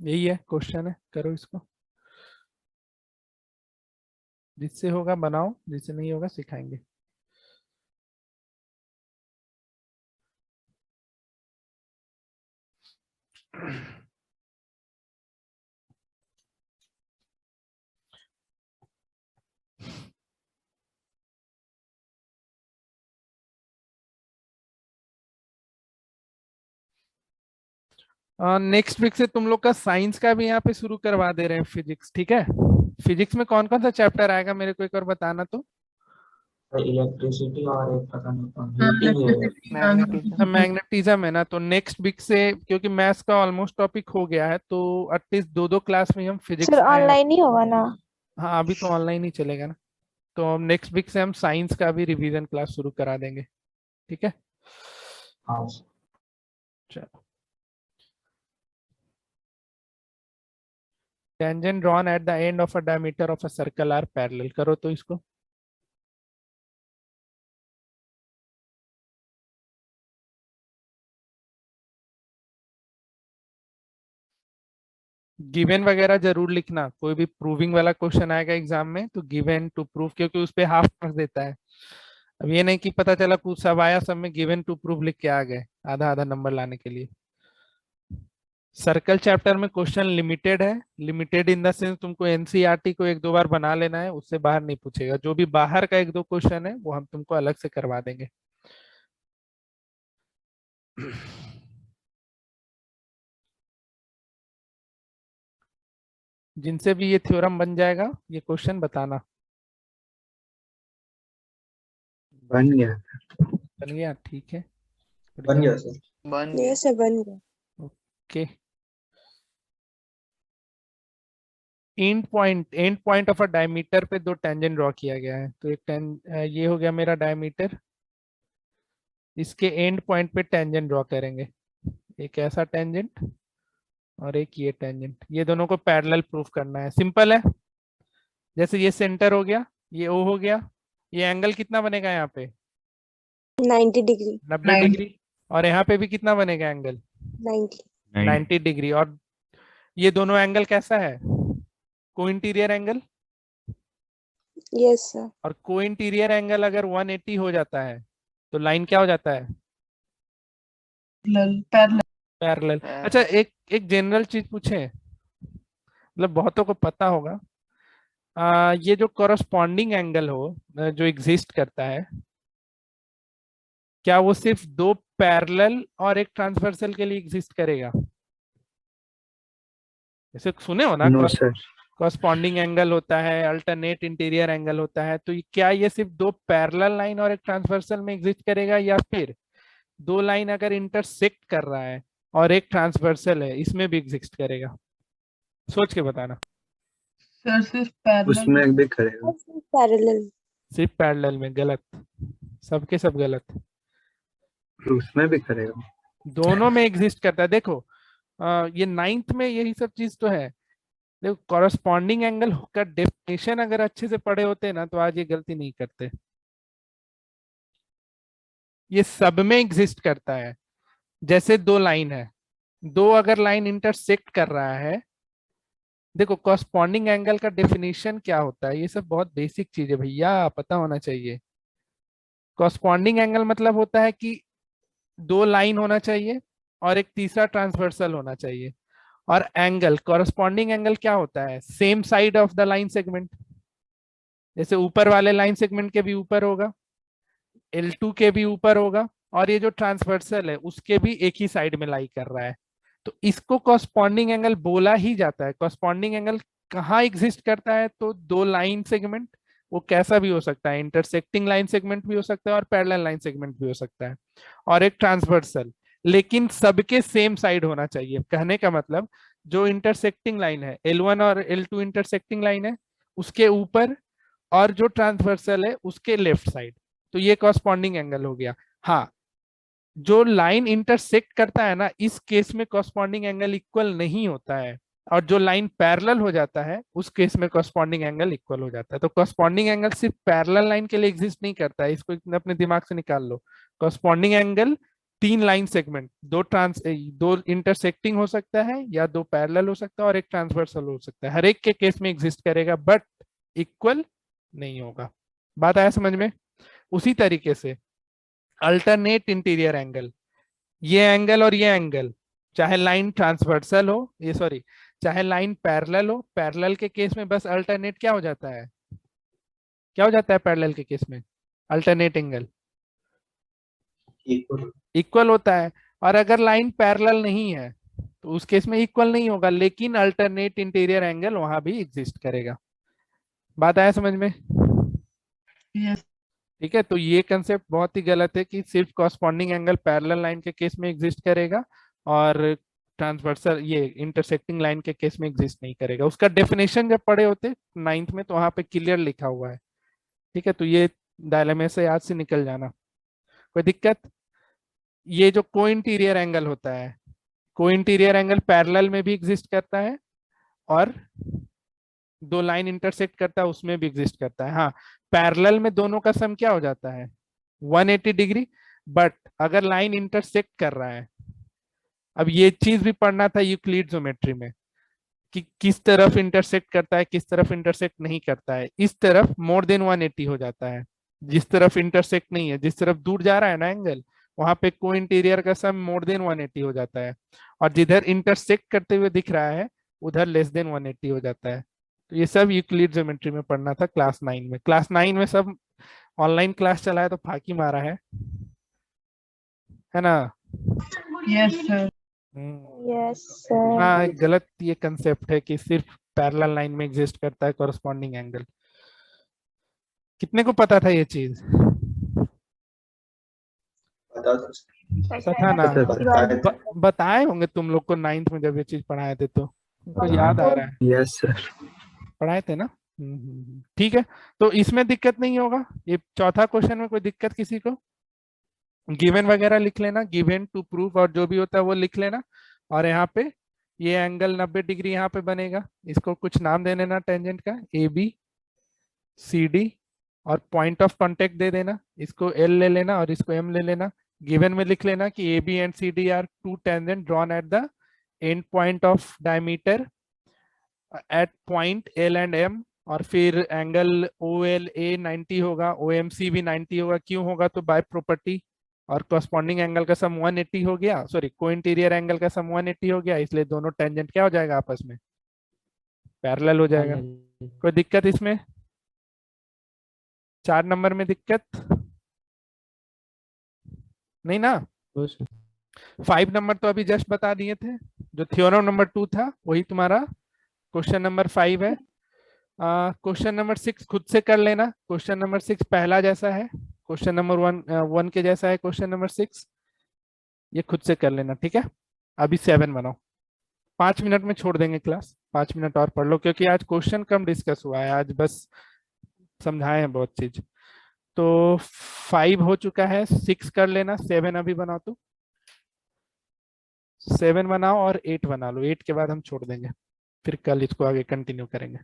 यही है क्वेश्चन है, करो इसको। जिससे होगा बनाओ, जिससे नहीं होगा सिखाएंगे। नेक्स्ट वीक से तुम लोग का साइंस का भी यहाँ पे शुरू करवा दे रहे हैं, फिजिक्स। ठीक है, फिजिक्स में कौन कौन सा चैप्टर आएगा मेरे को एक बार बताना तो। इलेक्ट्रिसिटी और एक पता नहीं कौन हाँ, हीटिंग है। electricity, अच्छा, magnetism। मैग्नेटिज्म है ना, तो नेक्स्ट वीक से, क्योंकि मैथ्स का ऑलमोस्ट टॉपिक हो गया है, तो एटलीस्ट दो दो क्लास में हम सर फिजिक्स में। ऑनलाइन ही होगा ना? हाँ अभी तो ऑनलाइन ही चलेगा ना, तो नेक्स्ट वीक से हम साइंस का भी रिवीजन क्लास शुरू करा देंगे। ठीक है, हाँ। चलो। Tangent drawn at the end of a diameter of a circle are parallel. करो तो इसको। गिवन वगैरह जरूर लिखना, कोई भी प्रूविंग वाला क्वेश्चन आएगा एग्जाम में तो गिवन टू प्रूव, क्योंकि उस पे हाफ मार्क्स देता है। अब ये नहीं कि पता चला कुछ सब आया सब में गिवन टू प्रूव लिख के आ गए आधा आधा नंबर लाने के लिए। सर्कल चैप्टर में क्वेश्चन लिमिटेड है, लिमिटेड इन द सेंस तुमको एनसीईआरटी को एक दो बार बना लेना है, उससे बाहर नहीं पूछेगा। जो भी बाहर का एक दो क्वेश्चन है वो हम तुमको अलग से करवा देंगे। जिनसे भी ये थ्योरम बन जाएगा ये क्वेश्चन बताना। बन गया। बन गया, ठीक है, बन गया सर। ये सर बन गया। Okay. And point of a diameter पे दो टेंजेंट ड्रॉ किया गया है, तो ये हो गया मेरा डायमीटर, इसके एंड पॉइंट पे टेंजेंट ड्रॉ करेंगे। एक ऐसा टेंजेंट और एक ये टेंजेंट, ये दोनों को पैरेलल प्रूफ करना है। सिंपल है, जैसे ये सेंटर हो गया, ये ओ हो गया, ये एंगल कितना बनेगा यहाँ पे 90 डिग्री। 90 डिग्री, और यहाँ पे भी कितना बनेगा एंगल 90। 90 डिग्री। और ये दोनों एंगल कैसा है, को इंटीरियर एंगल। Yes sir. और को इंटीरियर एंगल अगर 180 हो जाता है तो लाइन क्या हो जाता है, पैरेलल। पैरेलल। अच्छा, एक एक जनरल चीज पूछे, मतलब बहुतों को पता होगा, ये जो कॉरस्पॉन्डिंग एंगल हो जो एग्जिस्ट करता है, क्या वो सिर्फ दो पैरेलल और एक ट्रांसवर्सल के लिए एग्जिस्ट करेगा? जैसे सुने हो ना, नो सर। कॉरस्पॉन्डिंग एंगल होता है, अल्टरनेट इंटीरियर एंगल होता है, तो क्या ये सिर्फ दो पैरेलल लाइन और एक ट्रांसवर्सल में एग्जिस्ट करेगा, या फिर दो लाइन अगर इंटरसेक्ट कर रहा है और एक ट्रांसवर्सल है इसमें भी एग्जिस्ट करेगा? सोच के बताना। सर सिर्फ पैरेलल। उसमें भी करेगा। पैरेलल। सिर्फ पैरेलल में? गलत, सबके सब गलत। उसमें भी करेगा। दोनों में एग्जिस्ट करता है। देखो ये नाइन्थ में यही सब चीज तो है। देखो, कॉरस्पॉन्डिंग एंगल का डेफिनेशन अगर अच्छे से पढ़े होते ना तो आज ये गलती नहीं करते। ये सब में एग्जिस्ट करता है। जैसे दो लाइन है, दो अगर लाइन इंटरसेक्ट कर रहा है, देखो कॉरस्पॉन्डिंग एंगल का डेफिनेशन क्या होता है, ये सब बहुत बेसिक चीज है भैया, पता होना चाहिए। कॉरस्पॉन्डिंग एंगल मतलब होता है कि दो लाइन होना चाहिए और एक तीसरा ट्रांसवर्सल होना चाहिए। और एंगल, कॉरस्पॉन्डिंग एंगल क्या होता है? Same side of the line segment. जैसे ऊपर वाले लाइन सेगमेंट के भी ऊपर होगा, L2 के भी ऊपर होगा, और ये जो ट्रांसवर्सल है उसके भी एक ही साइड में लाई कर रहा है। तो इसको कॉरस्पॉन्डिंग एंगल बोला ही जाता है। कॉरस्पॉन्डिंग एंगल कहाँ एग्जिस्ट करता है? तो दो लाइन सेगमेंट, वो कैसा भी हो सकता है, इंटरसेक्टिंग लाइन सेगमेंट भी हो सकता है और पैरेलल लाइन सेगमेंट भी हो सकता है, और एक ट्रांसवर्सल, लेकिन सबके सेम साइड होना चाहिए। कहने का मतलब जो इंटरसेक्टिंग लाइन है, L1 और L2 इंटरसेक्टिंग लाइन है, उसके ऊपर, और जो ट्रांसवर्सल है उसके लेफ्ट साइड। तो ये कॉरस्पॉन्डिंग एंगल हो गया। हाँ, जो लाइन इंटरसेक्ट करता है ना, इस केस में कॉरस्पॉन्डिंग एंगल इक्वल नहीं होता है, और जो लाइन पैरेलल हो जाता है उस केस में कॉरस्पॉन्डिंग एंगल इक्वल हो जाता है। तो कॉरस्पॉन्डिंग एंगल सिर्फ पैरेलल लाइन के लिए एग्जिस्ट नहीं करता है, इसको अपने दिमाग से निकाल लो। कॉरस्पॉन्डिंग एंगल तीन लाइन सेगमेंट, दो इंटरसेक्टिंग हो सकता है, या दो पैरेलल हो सकता है, और एक ट्रांसवर्सल हो सकता है। हर एक के केस में एग्जिस्ट करेगा, बट इक्वल नहीं होगा। बात आया समझ में? उसी तरीके से अल्टरनेट इंटीरियर एंगल, ये एंगल और ये एंगल, चाहे लाइन ट्रांसवर्सल हो, ये सॉरी, चाहे लाइन पैरेलल हो, पैरेलल के केस में बस अल्टरनेट क्या हो जाता है? क्या हो जाता है पैरेलल के केस में? अल्टरनेट एंगल इक्वल होता है। और अगर लाइन पैरेलल नहीं है तो उस केस में इक्वल नहीं होगा, लेकिन अल्टरनेट इंटीरियर एंगल वहां भी एग्जिस्ट करेगा। बात आया समझ में? यस। ठीक है, तो ये कंसेप्ट बहुत ही गलत है कि सिर्फ कॉरस्पॉन्डिंग एंगल पैरेलल लाइन के केस में एग्जिस्ट करेगा और ट्रांसवर्सल, ये इंटरसेक्टिंग लाइन के केस में एग्जिस्ट नहीं करेगा। उसका डेफिनेशन जब पढ़े होते 9th में तो वहां पे क्लियर लिखा हुआ है। ठीक है, तो ये डायलेमा से याद से निकल जाना। कोई दिक्कत? ये जो को इंटीरियर एंगल होता है, को इंटीरियर एंगल पैरेलल में भी एग्जिस्ट करता है, और दो लाइन इंटरसेक्ट करता है उसमें भी एग्जिस्ट करता है। हाँ, पैरेलल में दोनों का सम क्या हो जाता है? 180 डिग्री। बट अगर लाइन इंटरसेक्ट कर रहा है, अब ये चीज भी पढ़ना था यूक्लिड ज्योमेट्री में, कि किस तरफ इंटरसेक्ट करता है, किस तरफ इंटरसेक्ट नहीं करता है। इस तरफ मोर देन 180 हो जाता है, जिस तरफ इंटरसेक्ट नहीं है, जिस तरफ दूर जा रहा है ना एंगल, वहां पे को इंटीरियर का सम मोर देन 180 हो जाता है, और जिधर इंटरसेक्ट करते हुए दिख रहा है उधर लेस देन 180 हो जाता है। तो ये सब यूक्लिड ज्योमेट्री में पढ़ना था क्लास 9 में। क्लास 9 में सब ऑनलाइन क्लास चला है तो फाकी मारा है ना? Yes sir. Yes, sir. हाँ, गलत ये कंसेप्ट है कि सिर्फ पैरेलल लाइन में एग्जिस्ट करता है कॉरस्पॉन्डिंग एंगल। कितने को पता था ये चीज? पता था ना? बताए होंगे तुम लोग को 9th में जब ये चीज पढ़ाए थे, तो तुमको याद आ रहा है? Yes sir. पढ़ाए थे ना? ठीक है, तो इसमें दिक्कत नहीं होगा। ये चौथा क्वेश्चन में कोई दिक्कत किसी को? गिवन वगैरह लिख लेना, गिवन टू प्रूफ और जो भी होता है वो लिख लेना। और यहाँ पे ये एंगल 90 डिग्री यहाँ पे बनेगा, इसको कुछ नाम दे देना टेंजेंट का, ए बी सी डी, और पॉइंट ऑफ कांटेक्ट दे देना, इसको एल ले लेना और इसको एम ले लेना। गिवन में लिख लेना कि A B and C D are two tangent drawn at the end point of diameter at point L and M. और फिर एंगल ओ एल ए 90 होगा, ओ एम सी भी 90 होगा। क्यों होगा? तो बाय प्रॉपर्टी। और कॉरस्पॉन्डिंग एंगल का सम 180 हो गया, सॉरी को इंटीरियर एंगल का सम 180 हो गया, इसलिए दोनों टेंजेंट क्या हो जाएगा आपस में? पैरेलल हो जाएगा। कोई दिक्कत इसमें? 4 नंबर में दिक्कत नहीं ना? 5 नंबर तो अभी जस्ट बता दिए थे, जो थ्योरम नंबर 2 था वही तुम्हारा क्वेश्चन नंबर 5 है। क्वेश्चन नंबर 6 खुद से कर लेना। क्वेश्चन नंबर 6 पहला जैसा है, क्वेश्चन नंबर 1 के जैसा है क्वेश्चन नंबर 6, ये खुद से कर लेना। ठीक है, अभी 7 बनाओ। 5 मिनट में छोड़ देंगे क्लास, 5 मिनट और पढ़ लो, क्योंकि आज क्वेश्चन कम डिस्कस हुआ है, आज बस समझाए हैं बहुत चीज। तो 5 हो चुका है, 6 कर लेना, 7 अभी बनाओ। तो 7 बनाओ और 8 बना लो, 8 के बाद हम छोड़ देंगे, फिर कल इसको आगे कंटिन्यू करेंगे।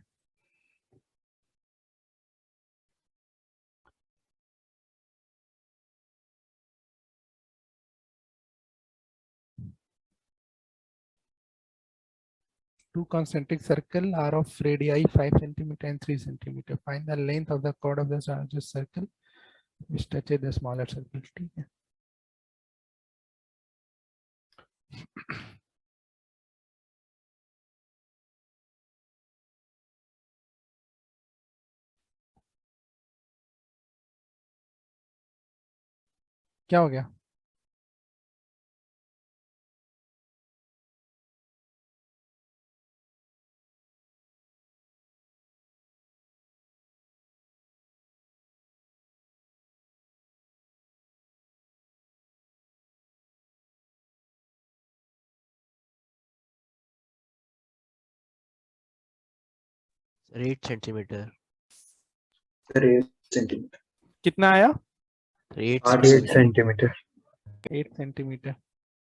Two concentric circle are of radii 5 cm and 3 cm. Find the length of the chord of the largest circle which touches the smaller circle. ठीक है, क्या हो गया? Sir 8 centimetre. Sir 8 centimetre. कितना आया? 8 8 सेंटीमीटर। सेंटीमीटर। 8 सेंटीमीटर।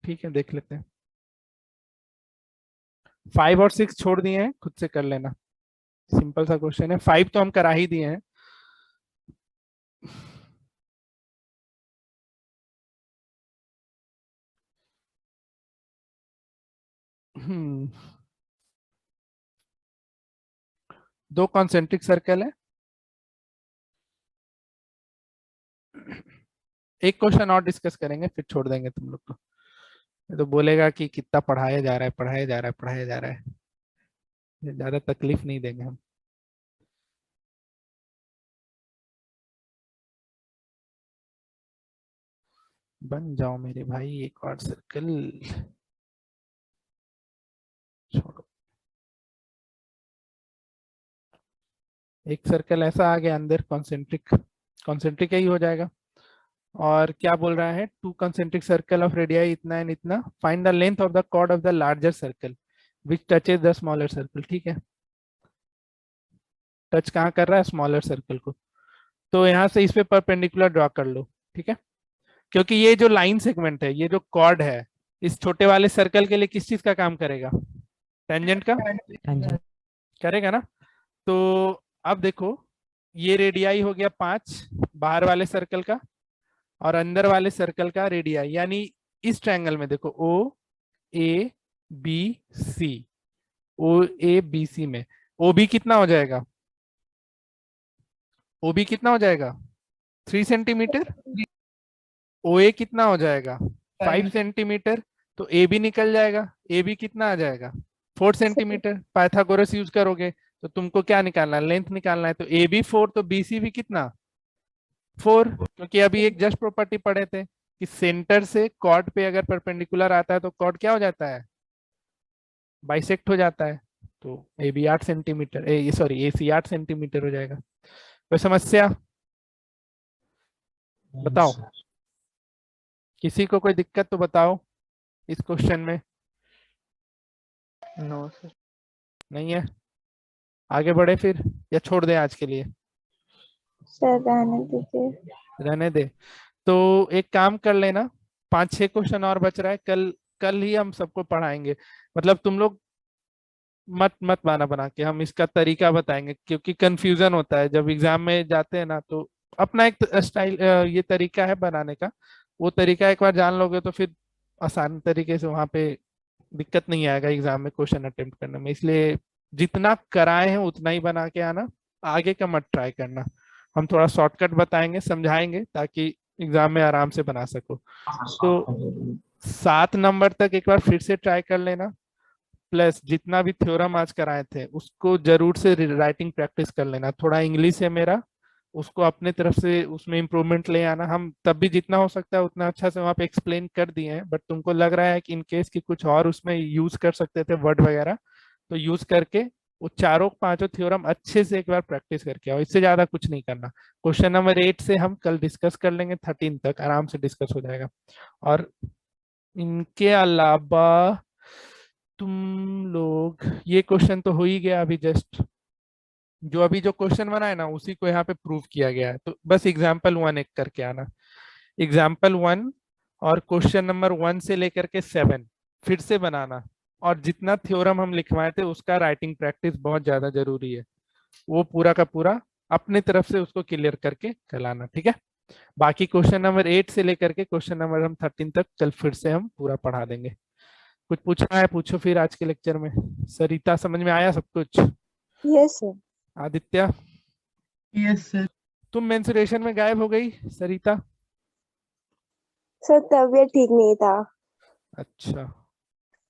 ठीक है, देख लेते हैं। 5 और 6 छोड़ दिए हैं, खुद से कर लेना, सिंपल सा क्वेश्चन है। 5 तो हम करा ही दिए हैं। दो कॉन्सेंट्रिक सर्कल है। एक क्वेश्चन और डिस्कस करेंगे, फिर छोड़ देंगे तुम लोग को। ये तो बोलेगा कि कितना पढ़ाया जा रहा है, पढ़ाया जा रहा है, पढ़ाया जा रहा है। ज्यादा तकलीफ नहीं देंगे हम। बन जाओ मेरे भाई एक और सर्कल। छोड़ो, एक सर्कल ऐसा आ गया अंदर, कॉन्सेंट्रिक। कॉन्सेंट्रिक ही हो जाएगा। और क्या बोल रहा है? Two concentric circle of radii इतना एंड इतना, find the length of the chord of the larger circle which touches the smaller circle. ठीक है, टच कहाँ कर रहा है? स्मॉलर सर्कल को। तो यहाँ से इस पे परपेंडिकुलर ड्रॉ कर लो। ठीक है, क्योंकि ये जो लाइन सेगमेंट है, ये जो कॉर्ड है, इस छोटे वाले सर्कल के लिए किस चीज का काम करेगा? टेंजेंट का करेगा ना। तो अब देखो, ये रेडियाई हो गया 5 बाहर वाले सर्कल का, और अंदर वाले सर्कल का रेडियाई, यानी इस ट्रायंगल में देखो ओ A B C, O A B C में ओ बी कितना हो जाएगा? ओ बी कितना हो जाएगा? 3 सेंटीमीटर। ओ ए कितना हो जाएगा? 5 सेंटीमीटर। तो ए बी निकल जाएगा। ए बी कितना आ जाएगा? 4 सेंटीमीटर। पाइथागोरस यूज करोगे तो तुमको क्या निकालना है? लेंथ निकालना है। तो ए बी 4, तो बी सी भी कितना? 4। क्योंकि अभी एक जस्ट प्रॉपर्टी पढ़े थे कि सेंटर से कॉर्ड पे अगर परपेंडिकुलर आता है तो कॉर्ड क्या हो जाता है? बाइसेक्ट हो जाता है। तो ए बी 8 सेंटीमीटर, ये सॉरी ए सी 8 सेंटीमीटर हो जाएगा। कोई समस्या बताओ? किसी को कोई दिक्कत तो बताओ इस क्वेश्चन में। No sir. नहीं है? आगे बढ़े फिर, या छोड़ दे आज के लिए? सर रहने दीजिए। रहने दे। तो एक काम कर लेना, 5-6 क्वेश्चन और बच रहा है, कल कल ही हम सबको पढ़ाएंगे। मतलब तुम लोग मत बना के, हम इसका तरीका बताएंगे, क्योंकि कंफ्यूजन होता है जब एग्जाम में जाते हैं ना। तो अपना एक स्टाइल, ये तरीका है बनाने का, वो तरीका एक बार जान लोगे तो फिर आसान तरीके से वहां पे दिक्कत नहीं आएगा एग्जाम में क्वेश्चन अटेम्प्ट करने में। इसलिए जितना कराए हैं उतना ही बना के आना, आगे का मत ट्राई करना। हम थोड़ा शॉर्टकट बताएंगे, समझाएंगे, ताकि एग्जाम में आराम से बना सको। तो 7 नंबर तक एक बार फिर से ट्राई कर लेना, प्लस जितना भी थ्योरम आज कराए थे उसको जरूर से राइटिंग प्रैक्टिस कर लेना। थोड़ा इंग्लिश है मेरा, उसको अपने तरफ से उसमें इम्प्रूवमेंट ले आना। हम तब भी जितना हो सकता है उतना अच्छा से वहाँ पे एक्सप्लेन कर दिए हैं, बट तुमको लग रहा है कि इन केस की कुछ और उसमें यूज कर सकते थे वर्ड वगैरह, तो यूज करके वो चारों 5 थ्योरम अच्छे से एक बार प्रैक्टिस करके आओ। इससे ज्यादा कुछ नहीं करना। क्वेश्चन नंबर 8 से हम कल डिस्कस कर लेंगे, 13 तक आराम से डिस्कस हो जाएगा। और इनके अलावा तुम लोग, ये क्वेश्चन तो हो ही गया अभी जस्ट, जो अभी जो क्वेश्चन बना है ना उसी को यहाँ पे प्रूव किया गया है। तो बस एग्जाम्पल 1 एक करके आना। एग्जाम्पल 1 और क्वेश्चन नंबर 1 से लेकर के 7 फिर से बनाना। और जितना थ्योरम हम लिखवाए थे उसका राइटिंग प्रैक्टिस बहुत ज्यादा जरूरी है, वो पूरा का पूरा अपने तरफ से उसको क्लियर करके कराना। ठीक है, बाकी क्वेश्चन नंबर 8 से लेकर के क्वेश्चन नंबर हम 13 तक कल फिर से हम पूरा पढ़ा देंगे। कुछ पूछना है पूछो फिर आज के लेक्चर में। सरिता, समझ में आया सब कुछ? Yes sir. Aditya, yes sir. तुम मेंसुरेशन में गायब हो गई सरिता? सर तबीयत ठीक नहीं था। अच्छा,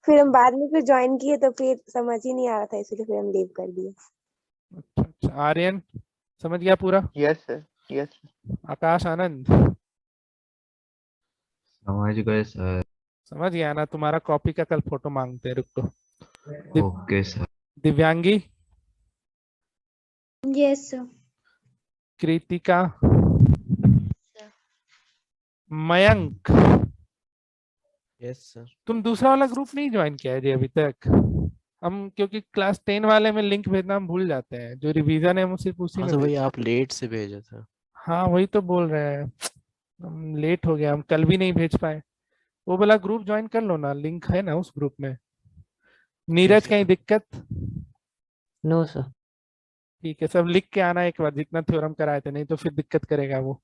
फिर हम बाद में फिर ज्वाइन किए तो फिर समझ ही नहीं आ रहा था, इसलिए फिर हम लीव कर दिए। अच्छा अच्छा, आर्यन समझ गया पूरा? Yes sir, yes. Akash Anand समझ गए सर। समझ गया ना? तुम्हारा कॉपी का कल फोटो मांगते हैं, रुको। Okay sir. Divyangi, yes sir. Kritika, Mayank, yes sir. तुम दूसरा वाला ग्रुप नहीं ज्वाइन किया है जी अभी तक? हम क्योंकि क्लास 10 वाले में लिंक भेजना हम भूल जाते हैं, जो रिवीजन है हम सिर्फ उसी हाँ में सर, वही भेजते आप लेट से भेजा था। हैं। हाँ वही तो बोल रहे हैं, हम लेट हो गया, हम कल भी नहीं भेज पाए। वो वाला ग्रुप ज्वाइन कर लो ना, लिंक है ना उस ग्रुप में। नीरज कहीं दिक्कत? No sir. ठीक है, सब लिख के आना एक बार जितना थ्योरम कराए थे, नहीं तो फिर दिक्कत करेगा वो।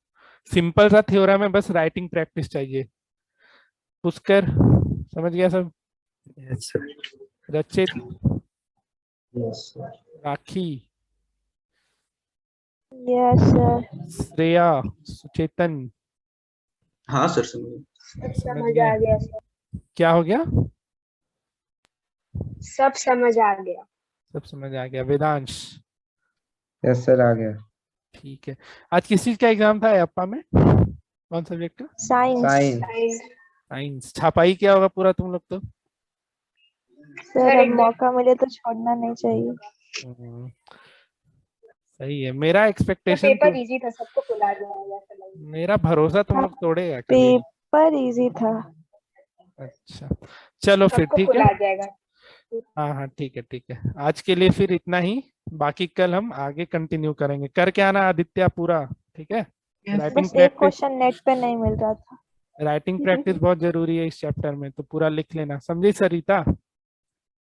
सिंपल सा थ्योरम है, बस राइटिंग प्रैक्टिस चाहिए। पुष्कर समझ गया सब? Yes sir. रचित, यस सर। राखी, यस सर। श्रेया, सुचेतन, हाँ सर समझ। समझ आ गया सर। क्या हो गया? सब समझ आ गया। सब समझ आ गया। वेदांश, यस सर आ गया। ठीक है। आज किस चीज का एग्जाम था अप्पा में? कौन सब्जेक्ट का? साइंस। साइंस। साइंस। छापाई क्या होगा पूरा तुम लोग तो? सर अब मौका मिले तो छोड़ना नहीं चाहिए। हम्म, सही है। मेरा एक्सपेक्टेशन तो, इजी था, सबको बुला दिया। मेरा भरोसा तुम लोग तोड़ेगा कभी? पेपर इजी था। अच्छा चलो फिर ठीक है। जाएगा। हाँ हाँ ठीक है ठीक है, आज के लिए फिर इतना ही। बाकी कल हम आगे कंटिन्यू करेंगे। करके आना आदित्य पूरा, ठीक है? यस राइटिंग बस एक प्रैक्टिस, क्वेश्चन नेट पे नहीं मिल रहा था। राइटिंग प्रैक्टिस बहुत जरूरी है इस चैप्टर में, तो पूरा लिख लेना, समझी सरिता?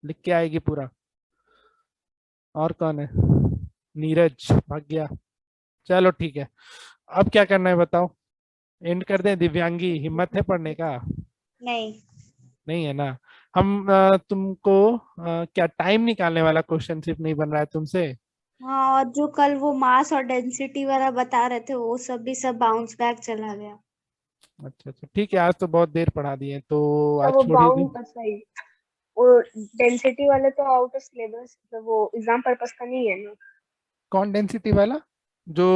लिख के आएगी पूरा। और कौन है? नीरज भाग गया। चलो ठीक है, अब क्या करना है बताओ? एंड कर दें? दिव्यांगी हिम्मत है पढ़ने का? नहीं। नहीं है ना? हम तुमको क्या टाइम निकालने वाला क्वेश्चन सिर्फ नहीं बन रहा है तुमसे? हाँ, और जो कल वो मास और डेंसिटी वाला बता रहे थे वो सब भी सब बाउंस बैक चला गया। अच्छा अच्छा ठीक है, आज तो बहुत देर पढ़ा दिए, तो आज वो छोड़ ही दी। बाउंड सही, वो डेंसिटी वाले तो आउट ऑफ सिलेबस, वो एग्जाम पर्पस का नहीं है ना। कौन डेंसिटी वाला? जो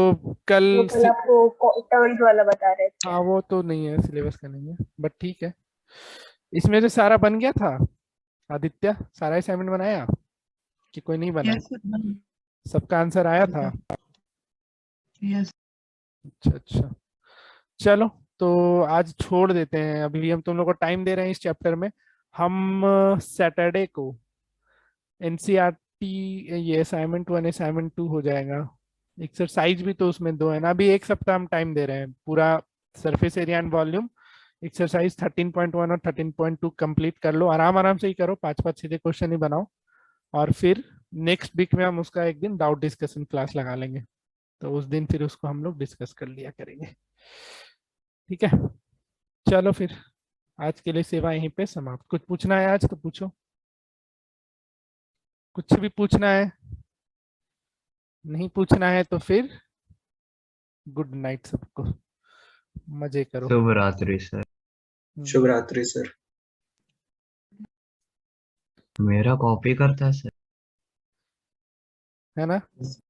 कल वो कल आपको टर्न्स वाला बता रहे थे। हाँ वो तो नहीं है, सिलेबस का नहीं है, बट ठीक है। इसमें जो सारा बन गया था आदित्य, सारा असाइनमेंट बनाया कि कोई नहीं बना? Yes sir. सबका आंसर आया था? यस। अच्छा अच्छा, चलो तो आज छोड़ देते हैं। अभी हम तुम लोग को टाइम दे रहे हैं इस चैप्टर में। हम सैटरडे को एनसीईआरटी, ये असाइनमेंट 1 असाइनमेंट 2 हो जाएगा। एक्सरसाइज भी तो उसमें 2 है ना। अभी एक सप्ताह हम टाइम दे रहे हैं, पूरा surface area and volume exercise 13.1 और 13.2 कंप्लीट कर लो। आराम आराम से ही करो, 5-5 सीधे क्वेश्चन ही बनाओ। और फिर नेक्स्ट वीक में हम उसका एक दिन डाउट डिस्कशन क्लास लगा लेंगे, तो उस दिन फिर उसको हम लोग डिस्कस कर लिया करेंगे, ठीक है? चलो फिर आज के लिए सेवा यहीं पे समाप्त। कुछ पूछना है आज तो पूछो, कुछ भी पूछना है? नहीं पूछना है तो फिर गुड नाइट सबको, मजे करो। शुभ रात्रि सर। शुभ रात्रि सर। मेरा कॉपी करता है सर? है ना?